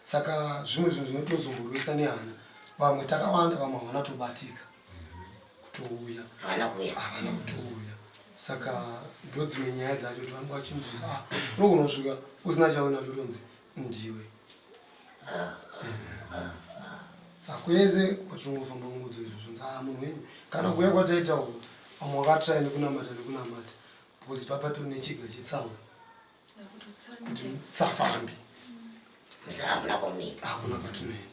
saka zvimwe zvinhu zvinotozomborwisa nehana vamwe takawanda vamwe havana tobatika kutouya havana kutouya saka ndo dzimwe nyaya dzacho kuti vanenge vachimuzoti unogona kusvika usina chaona chotonzi ndiwe sakweze kwatingofamba kungudzo izvozvo munhu wenyu kana kuya kwataita uko vamwe vakatrai nekunamata nekunamata because papatori nechiga chetsaona kuti safambi hakuna kwatinoenda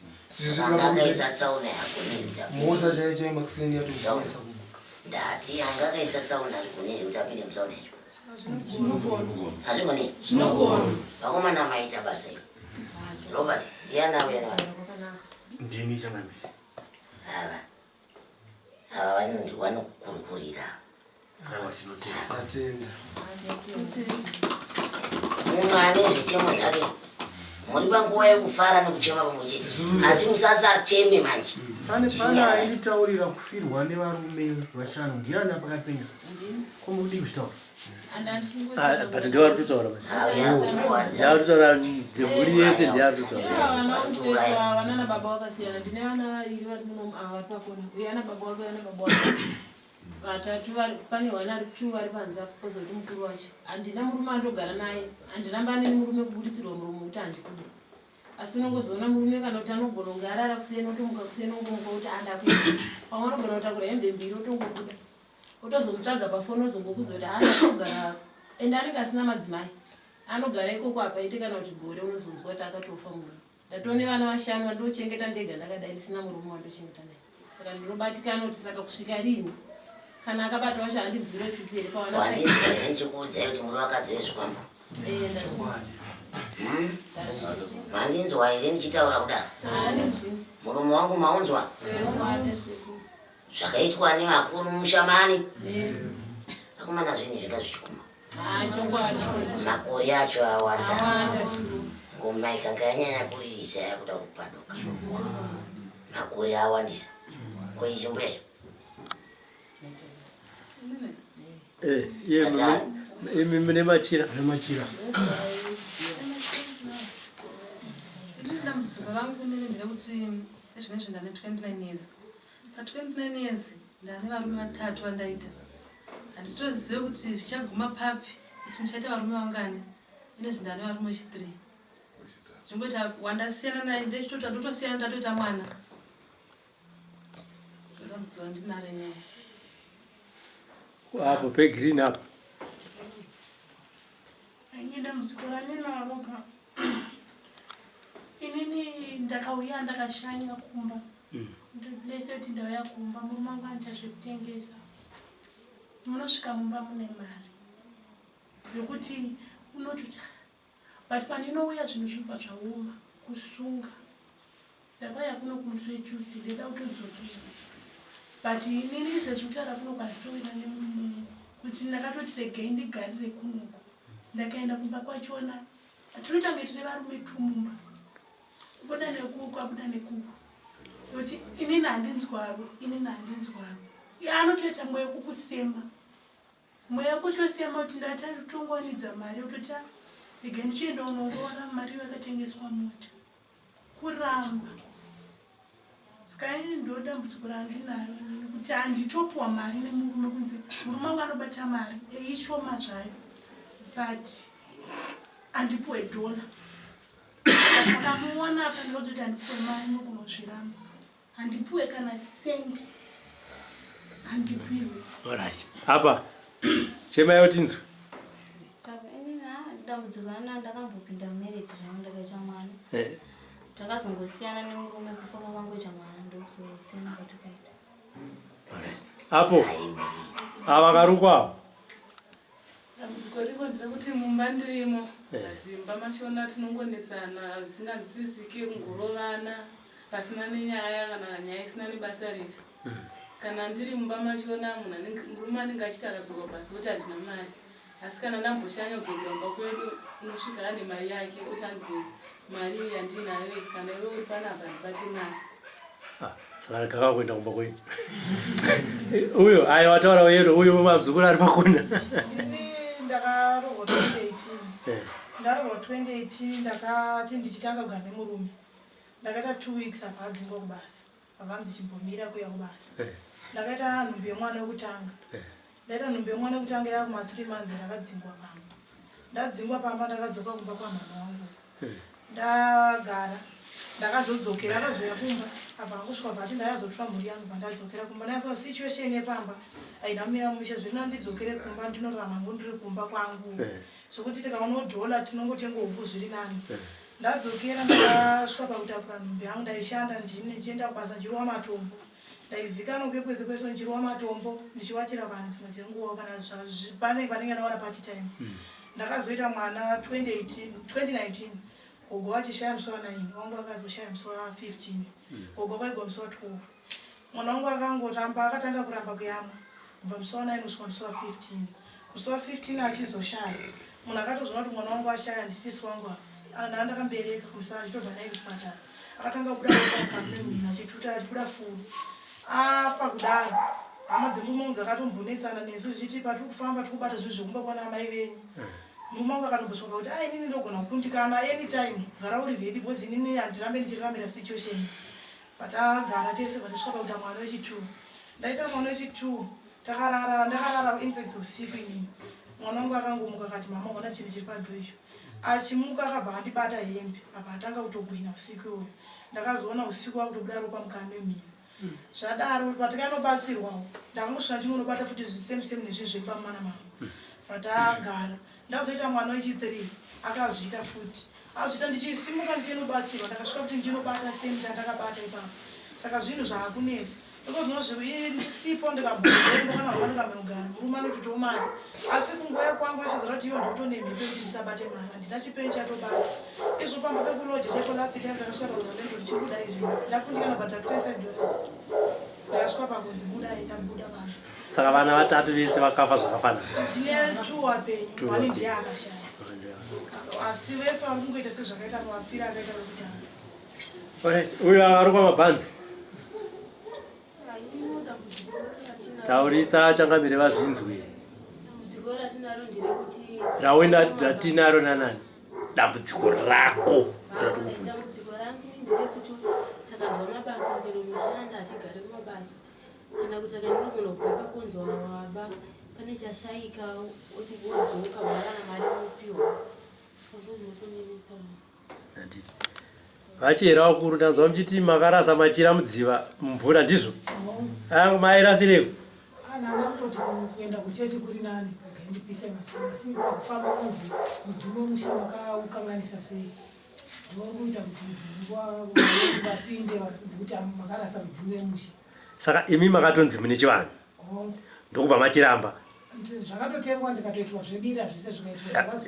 mota chaichai makiseni yatoetsa kumuka ndati anga akaisa tsaona zvigoneri kuti apinde mutsaona icho hazvigoneri vakomana maita basa iro robert ndianauya nevana ndini changambe ava vanokurukurira atenda munhu ane zvichemo zvake muri panguva yekufara nekuchema pamwe chete asi musasacheme manje pane aitaurira kufirwa nevarume vashanu ndiani pakapenya komudi kuchitaura but ndiwari kutotaura ndiaritotaura dzemburi yese ndiaritotaura vana nababa vakasiyana ndine vana vaviri vari muno vari pakona uye ana baba wake ana baba wake vatatu pane wana ari 2 vari panze kozoti mukuru wacho handina murume andogara naye handinambane nemurume kubudisirwa murume kuti handikude asi unongozoona murume kana kuti anogona kunge arara kuseni otomuka kuseni ongomuka kuti andakuita pamwe anogona kutakura hembe mbiri otongobuda otozomutsvaga pafoni ozongokudza kuti haana kugara ende anenge asina madzimai anogara ikoko apaite kana kuti gore unozonzwa kuti akatofa munhu ndatoone vana vashanu vandochengeta ndega ndakadai ndisina murume wandochengeta naye saka ndinobatikana kuti saka kusvika rini kana akabata wacho handinzwire tsitsi here pawanachikuudzai kuti muri vakadzi vezvikwambo Mandinzwa here ndichitaura kudaro. Murume wangu maunzwa. Zvakaitwa nevakuru mushamani. Akomana zvinhu zvingazvikuma. Makore acho awanda. Ngoma ikanga yanyanya kuririsa yakuda kupaduka. Makore awandisa. Koichimbo yacho. Mune machira. Dambudziko rangu kunene nderekuti ezvinezvi ndane 29 years. Pa29 years ndane varume 3 vandaita. Handitozive kuti zvichaguma papi kuti ndichaita varume vangani. Inezvi ndane varume 3. Zvingoti wandasiyana naye ndechitoti ndotosiyana ndatoita mwana. Dambudziko ndinaro nene. Hapo pe green up. Dambudziko randinaro ka inini ndakauya ndakashanya kumba. Ndese kuti ndauya kumba murume wangu anoita zvekutengesa. Munosvika mumba mune mari yokuti unototi but pandinouya zvinhu zvibva zvaoma kusunga. Ndakauya kuno kumusi weTuesday ndida kutodzokera but inini zvezvekutaura kuno kwazitowira nemurume kuti ndakatoti regai ndigarire kunoko. Ndakaenda kumba kwachona tinoita kunge tine varume 2 mumba. Kubuda nekuku abuda nekuku kuti inini handinzwaro. Anotoita mweya wekukusema. Mweya wekutosema kuti ndatongonidza mari utoti regai ndichienda unongora mari yakatengeswa mota. Kuramba. Saka inini ndodambudziko randinaro kuti handitopiwa mari nemurume kunze murume wangu anobata mari eishoma zvayo but handipiwe $1. Ndakamuona apa ndikazoti handipiwe mari nokunozviramba. Handipiwe kana senti. Handipiwe. Alright. Apa. Chema yotinzwe. Saka inini dambudziko randinaro ndakambopinda marriage zvangu ndakaita mwana. Takazongosiyana nemurume kufoka kwangoita mwana ndokuzosiyana kwatakaita. Apo. Avakarukwa. Dambudziko riko nderekuti mumba ndirimo. Zimba mashona tinongonetsana zvisinganzwisisike kungorovana pasina nenyaya kana nyaya isina nebasa rese. Kana ndiri mumba mashona murume anenge achiti akadzoka basi kuti handina mari. Asi kana ndamboshanya kudzokera mumba kwedu unosvika ane mari yake utanzi mari yandinayo kana iwe uri panapa ndibate mari. Saka kakakwenda kumba kwenyu. Uyo ayo wataura weyero uyo mabzukuru ari pakona. Ndakarohwa 2018. Ndarohwa 2018 ndakati ndichitanga kugara nemurume. Ndakaita 2 weeks apa adzingwa kubasa. Avanzi chimbomira kuya kubasa. Ndakaita nhumbi yemwana wekutanga. Ndaita nhumbi yemwana wekutanga yakuma 3 months ndakadzingwa pamba. Ndadzingwa pamba ndakadzoka kumba kwamama wangu. Ndagara. Ndakazodzokera akazoya kumba. Apa kusvika pati ndayazotora mhuri yangu pandadzokera kumba. Ndasva situation yepamba. Ainamira musha zvino ndidzokere kumba ndinorarama ndiri kumba kwangu. Sokuti tikaona $1 tinongotenga uvhu zviri nani. Ndadzokera ndasvika pakutakura nhumbi yangu ndaishanda ndichienda kubasa ndichirowa matombo. Ndaizikanwa kwepwedzi kwese ndichirowa matombo ndichiwatira vanhu dzimwe dzenguva kana pane panenge ndaona party time. Ndakazoita mwana 2019. Gogo wachishaya musi wa9 wangu akazoshaya musi wa 15. Gogo vaigwa musi wa 12. Mwana wangu akangotamba akatanga kuramba kuyamwa. Kubva musi wa9 kusvika musi wa 15. Musi wa 15 achizoshaya. Munhu akatozviona kuti mwana wangu ashaya ndisisi wangu ndakambereka kumusana nditobva naye kuchipatara. Akatanga kubuda pakameni achituta achibuda furu. Afa kudaro. Hama dzemumwe dzakatombonetsana nesu zvichiti patiri kufamba tikubata zvinhu zvekumba kwana amai venyu. Murume wangu akatomboshoka kuti inini ndogona kukundikana anytime gara uri ready because inini handirambe ndichiramira situation. Patagara tese patisvika pakuita mwana wechi2. Ndaita mwana wechi2 ndakarara infects usiku inini. Mwana wangu akangomuka akati mama ona chinhu chiri padyo icho. Achimuka akabva andibata hembe apa atanga kutogwinya usiku uyu. Ndakazoona usiku wakutobuda ropa mukana wemhino. Zvadaro patakanobatsirwawo ndakangosvika ndinonobata futi zviseme nezvinhu zvepamana mangu. Patagara ndazoita mwana wechi3 akazviita futi. Azviita ndichisimuka ndichinobatsirwa ndakasvika kuti ndinobata same ndandakabata ipapo. Saka zvinhu zvaakunetsa ndisipo ndikabondokanaakamugara murume anototiwo mari asi kungoya kwangu achizira kuti iyo ndotone mhepo kuti ndisabate mari handina chipeni chatobata izvo pamba pekuloja chaiko last time ndakasvika pakuzaendo ndichibuda izvi ndakundikana bhadha $25 ndakasvika pakunzi budai tabuda vanhu saka vana vatatu vese vakafa zvakafanana tine 2 wapenyu wani ndiye akashaya asi vese vari kungoita sezvakaita mavapfiri akaita vekutanga. Alright, uyu ari kwamabhanzi taurisa changamire vazvinzwi muzvikora tinaro nderekuti ratinaro nanani dambudziko rako ratikubvunza. dambudziko rangu nderekuti takabva mabasa kunomushanda achigare kumabasa kana kuti akanogona kubva pakunzwa waba pane chashayika oti wodzoka warana mari unopiwa zvozvinotonenetsa handiti vachera vakuru ndanzwa muchiti makarasa machira mudziva mumvura ndizvo mairasireko ananatoti kuenda kuchechi kuri nani ndipise machira asi pakufamba kunzi mudzimu wemusha makaukanganisa sei ndori kuita kuti dzingwa vapinde kuti makarasa mudzimu wemusha saka imi makatonzi mune chivanhu ndokubva machiramba zvakatotengwa ndikatoitwa zvebira zvese zvikaitwa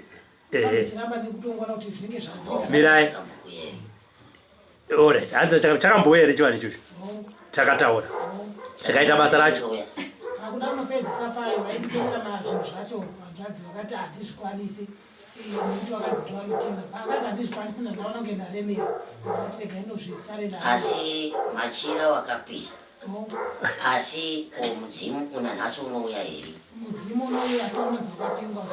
chiramba nekutongona kuti zvinenge zvaita mirai alright hanzi chakambouya here chivanhu ichocho chakataura chakaita basa racho akuda mapedzisa payo vaititengera mazvinhu zvacho vanzvadzi vakati handizvikwanisi nekuti vakadziti vanotenga pakati handizvikwanisi nandaona kunge ndaremera vakati rega inozvisarenda asi machira wakapisa asi mudzimu una nhasi unouya here mudzimu unouya asi unonzi wakapingwa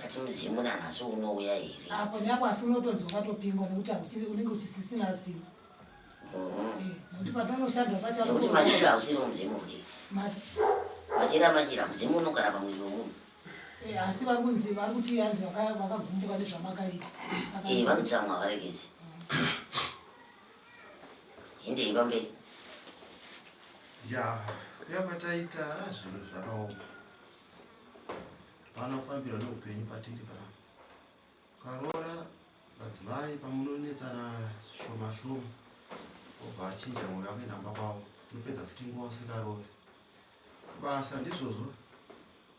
ati mudzimu una nhasi unouya here apo neapo asi unotonzi wakatopingwa nekuti unenge uchisisina simba nekuti patinonoshandwa pachakuti machira hausiri mudzimu kuti machira mudzimu unogara pamwiri womunhu asi vari kunzi vari kuti hanzi vakagumbuka nezvamakaita vanotsamwa varekezi endei pamberi ya yapataita zvinhu zvakaoma pana kufambirwa neupenyu patiri pana karoora madzimai pamunonetsana shoma shoma obva achinja mwoyo wake namba kwavo tinopedza futi nguva usingaroori basa ndizvozvo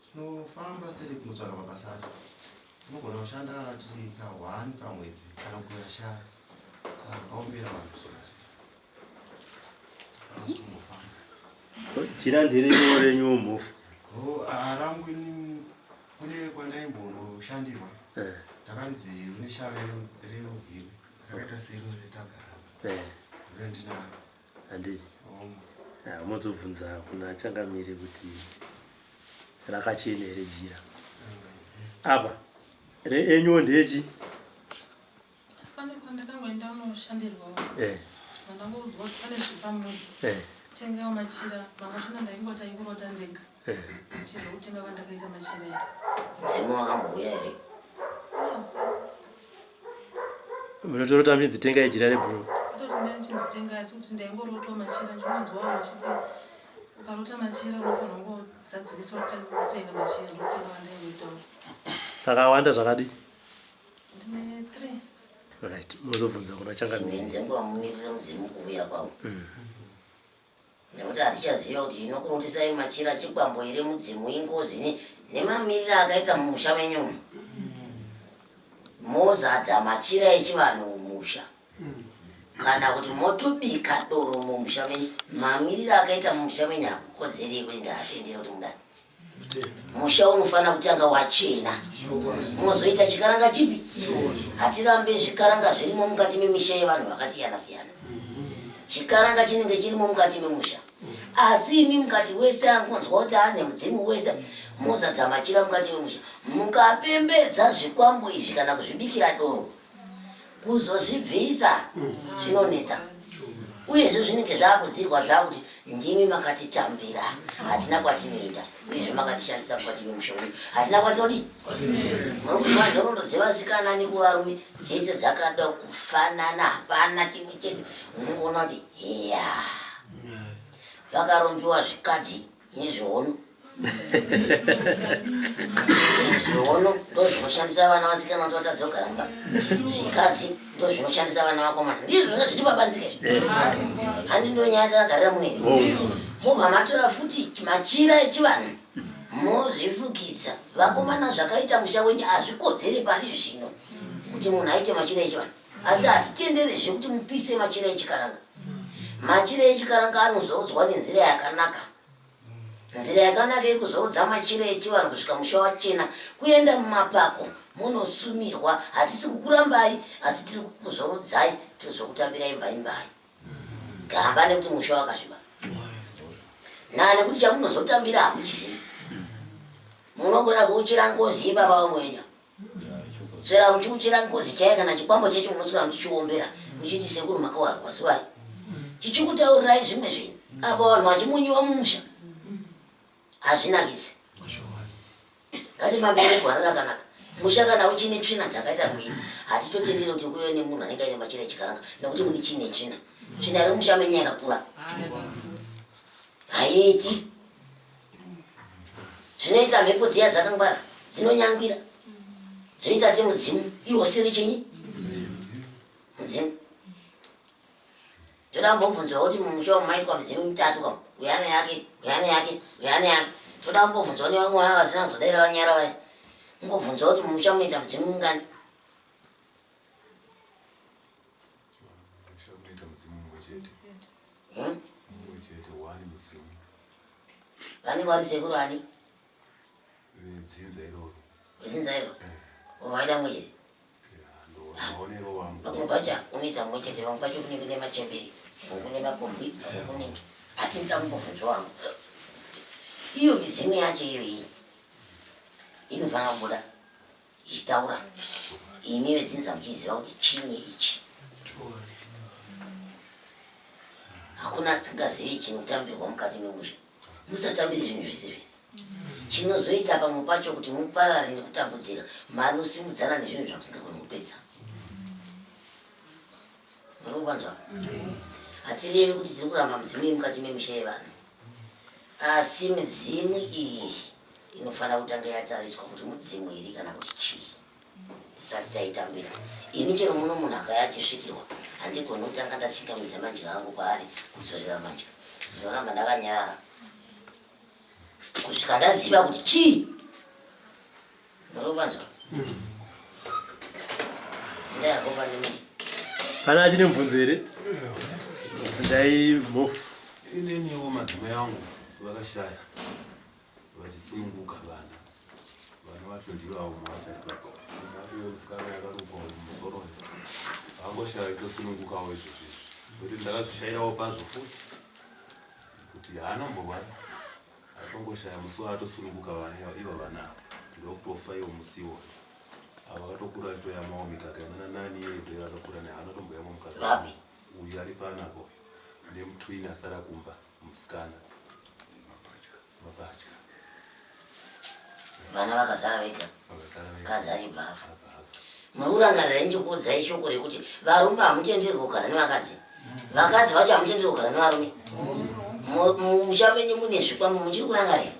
tinofamba seri kunotsvaga mabasa acho tinogona kushanda kana tiri ka1 pamwedzi kana kugoya shaya saka kaombera vanhu jira ndirimo renyu mhofu rangu kune kwandaimboshandirwa ndakanzi une shava reuvhiri rakaita seirotagara rendinaro handiti mozobvunza kuna changamire kuti rakachena here jira apa renyuwo ndechi pane pandakangoenda unoshandirwa vandangoudzwa kuti pane zvipamuri tengawo machira vamashona ndaingoti aikurota ndega chiro kutenga kwandakaita machira ya mudzimu wakambouya here munotorota muchidzitenga ijira rebhuru kutoti ndaichinditenga asi kuti ndaingorotawo machira ndinonzwawo vachiti ukarota machira unofanira kungozadzikisa kutenga machira ndokutenga wandaingoitawo saka wanda zvakadi ndine 3 right muzobvunza kuna changamire nzenguva mumirira mudzimu kuuya kwavo nekuti hatichaziva kuti inokurotisai machira chikwambo here mudzimu ingozi nemamiriro akaita mumusha menyumu mozadza machira echivanhu mumusha kana kuti motobika doro mumusha menyu mamiriro akaita mumusha menyu akukodzerei kuti ndaatendera kuti mudani musha unofanira kutanga wachena mozoita chikaranga chipi hatirambe zvikaranga zvirimo mukati memisha yevanhu vakasiyana siyana chikaranga chinenge chirimo mukati memusha asi imi mukati wese angonzwa kuti ane mudzimu wese mozadza machira mukati memusha mukapembedza zvikwambo izvi kana kuzvibikira doro kuzozvibvisa zvinonetsa uyezve zvinenge zvakudzirwa zvakuti ndimi makatitambira hatina kwatinoenda uyezve makatishandisa mukati memusha uyu hatina kwatinodi muri kuti vanhorondo dzevasikana nekuvarume dzese dzakada kufanana hapana chimwe chete unongoona kuti heya vakarombiwa zvikadzi nezviono zvono ndo zvinoshandisa vana vasikana kuti vatadze kugara mumba. Zvikadzi ndo zvinoshandisa vana vakomana. Ndizvo zvanga zviri pabanzika izvo. Handi ndo nyaya dzakagarira muneri. Mobva matora futi machira echivanhu mozvifukidza. Vakomana zvakaita musha wenyu hazvikodzere pari zvino kuti munhu aite machira echivanhu. Asi hatitenderezve kuti mupise machira echikaranga. Machira echikaranga anozorodzwa nenzira yakanaka. Nzira yakanaka yekuzorodza machira echivanhu kusvika musha wachena kuenda mumapako munosumirwa. Hatisi kukurambai asi tiri kukuzorodzai tozokutambirai imbai. Gamba nekuti musha wakasviba. Nane kuti chamunozotambira hamuchizivi. Munogona kuuchira ngozi ibaba wamwenyu. Swera muchiuchira ngozi chaiye kana chikwambo checho munoswera muchichiombera muchiti sekuru makawazwai. Chichikutaurirai zvimwe zvinhu. Apa vanhu vachimunyiwa mumusha. Hazvinakidzi. Ngatifambire gwara rakanaka. Musha kana uchine tsvina dzakaita kuidzi hatitotenderi kuti kuve nemunhu anenge aine machira echikaranga nekuti mune chine tsvina. Tsvina iri musha menyu yakakura. Haiti. Zvinoita mhepo dziya dzakangwara dzinonyangwira. Dzoita semudzimu. Iwo siri chinyi? Mudzimu. Toda mbobvunzwa kuti mumusha maitwa midzimu mitatu kam. Uyane yake. Toda mbobvunzwa nevamwe vaya vasina zodaira vanyara vaya. Ngobvunzwa kuti mumusha muita mudzimu mungani. Vani vari sekuru ani? Dzinza iroro. Waida mwechi. Vamwe pacho unoita mwe chete, vamwe pacho kune machemberi, kune makombi, kune asi ndida kumbobvunzwa wangu. Iyo midzimu yacho iyoyi inofanira kubuda ichitaura. Imi vedzinza muchiziva kuti chinyi ichi. Hakuna tsingazivi chinotambirwa mukati memusha. Musatambire zvinhu zvese zvese. Chinozoita pamwe pacho kuti muparare nekutambudzika manosimudzana nezvinhu zvamusingagoni kupedza. Muri kubanzwa? Hatirevi kuti tiri kuramba midzimu yemukati memisha yevanhu. Asi midzimu iyi inofanira kutanga yatariswa kuti mudzimu iri kana kuti chii. Tisati taitambira. Ini chero muno munhu akayachisvikirwa handigoni kutanga ndachingamidza manje angu kwaari kudzorera manje. Ndoramba ndakanyarara. Kusvika ndaziva kuti chii. Muri kubanzwa? Ndayakomba nemini. Pana achine mubvunzo here? Ndai mofu. Ineniwo madzimai angu vakashaya vachisununguka vana. Vana vacho ndiro avo mavacharipa. Zvatiwe musikana yakarukwa mumusoro. Vangoshaya kutosunungukawo izvozvo. Kuti ndakazvishayirawo pazvo futi. Kuti haana mborwara. Atongoshaya musi waatosununguka vana ivo vana. Ndokutofa iwo musiwo. Avakatokura achitoyamawo mikaka yananani yedu yakakura nehana tomboyama mukaka. Vapi? Uyu ari panapo. Nemutwini asara kumba musikana. Mapatya. Vana vakasara vega. Vakasara vega. Kadzi achibva afa. Muri kurangarira nchikuudzai shoko rekuti varume hamutenderwi kugara nevakadzi. Vakadzi vacho hamutenderwi kugara nevarume. Musha menyu mune zvikwambo muchiri kurangarira.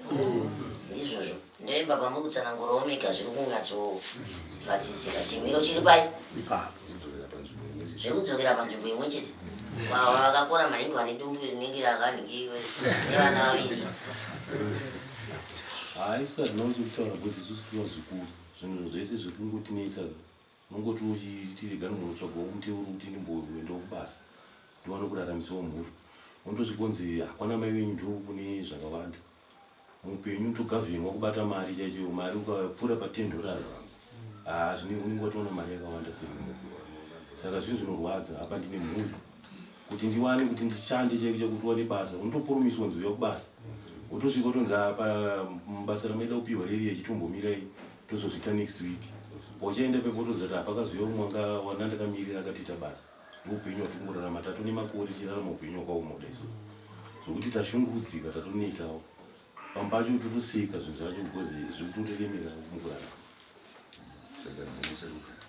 Ndizvozvo. Ndoimba pamuri kutsanangurawo mega zviri kungatsoratizika. Chimiro chiri pai? Zviri kudzokera panzvimbo imwe chete. Vakakora maningi vane dumbu rinenge rakanhingiwe nevana vaviri. Haisati ndinozokutaura kuti isusu tova zvikuru. Zvinhu zvese zviri kungotinetsa unongoti uchitirigana munotsvagawo mutero kuti ndimboenda kubasa ndiwane kuraramisawo mhuri. Unotozvikonzi hakwana mai venyu ndo kune zvakawanda. Mupenyu togavhenwa kubata mari chaicho, mari ukapfuura pa$10 unongotoona mari yakawanda sei. Saka zvinhu zvinorwadza apa ndine mhuri. Kuti ndiwane kuti ndishande chaicho chekuti wane basa, unotopromiswa nzou yakubasa. Utosvika utonzi apa basa ramaida kupiwa riri yechitombomirai tozozvita next week. Pochaenda pepotonzi kuti apakaziva umwe wanga ndakamirira akatiita basa. Upenyu hwatingorarama tatone makore chirarama upenyu hwakaoma kudai so. Zvokuti tashungudzika tatonetawo. Pampacho totoseka zvinhu zvacho because zviri kutoremerera mukurarama.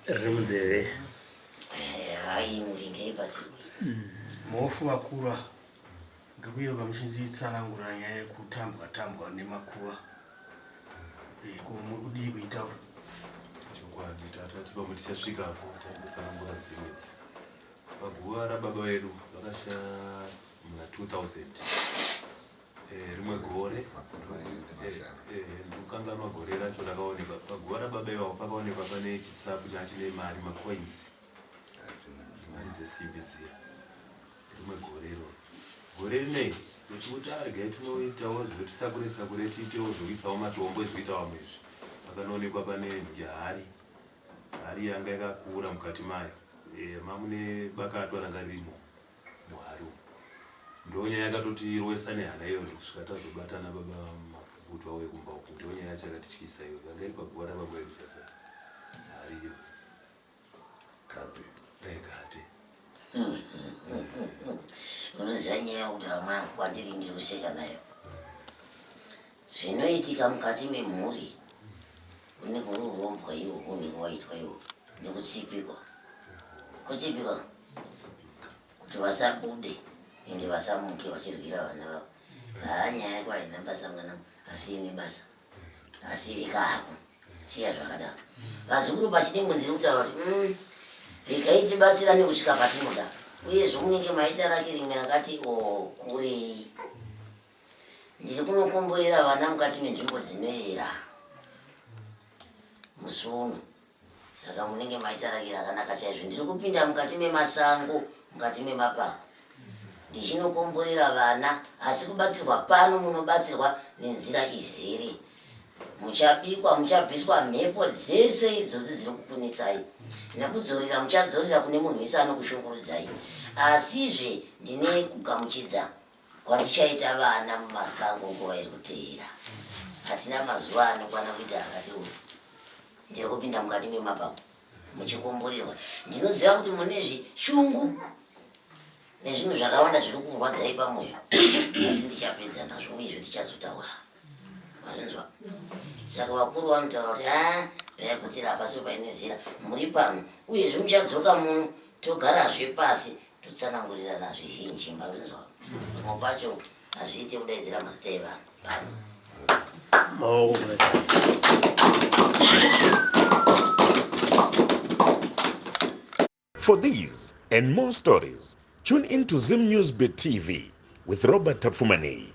Riri munzeve. Hai muringei pasiri. Mofu wakura Ngekuyo kamuchinditsanangurira nyaya yekutambwa nemakuva. Kudii kuitaura. Chokwadi tata tibabu tichasvikapo tambotsanangura dzimwedzi. Paguva rababa vedu vakasha muna 2000. Rimwe gore mukanganwa gore racho rakaonekwa paguva rababa ivavo pakaonekwa pane chitsapu chachine mari macoins mari dzesimbi dziya rimwe gore iro gore rinei ndochikuti argai tinoitawo zvetisakure tiitewo zvokuisawo matombo ezvikuita vamwe izvi pakanoonekwa pane hari yanga yakakura mukati mayo mamune bakato ranga ririmo muhari umu ndonyaya yakatotirwesa nehana iyo kusvika tazobatana baba mapukutu awe kumba uku ndonyaya yacho yakatityisa iyo yanga iri paguva rababa vedu chaka hari iyo Kate. Unoziva nyaya yekuti vamwana kwandiri ndiri kuseka nayo. Zvinoitika mukati memhuri unenge uri urombwa iwo unenge waitwa iwo nekutsipikwa. Kutsipikwa kuti vasabude ende vasamuke vachiryira vana vavo. Nyaya yako haina basa mwana asi ine basa. Asi iri kako. Chiya zvakadaro. Vazukuru pachidimwe ndiri kutaura kuti rikaitibatsira nekusvika patinoda. Uyezve munenge maita rake rimwe rakati kurei. Ndiri kunokomborera vana mukati menzvimbo dzinoyera musuno. Saka munenge maita rake rakanaka chaizvo. Ndiri kupinda mukati memasango, mukati memapako. Ndichinokomborera vana asi kubatsirwa pano munobatsirwa nenzira izere. Muchabikwa, muchabviswa mhepo dzese idzozi dziri kukunetsai. Nekudzorera muchadzorera kune munhu wese anokushungurudzai. Asizve ndine kugamuchidza kwandichaita vana mumasango nguva iri kuteera. Hatina mazuva anokwana kuita akati uyu. Ndiri kupinda mukati memapako muchikomborerwa. Ndinoziva kuti mune zvishungu nezvinhu zvakawanda zviri kurwadzai pamwoyo. Asi ndichapedza nazvo uyezve tichazotaura. Mazvinzwa? Saka vakuru vanotaura kuti paya kuti rapasi painozira muri pano uyezve muchadzoka muno togarazve pasi totsanangurirana zvizhinji. Mazvinzwa? Pamwe pacho hazviiti kudaidzira mazita evanhu pano. For these and more stories, tune in to Zim News Beat TV with Robert Tafumani.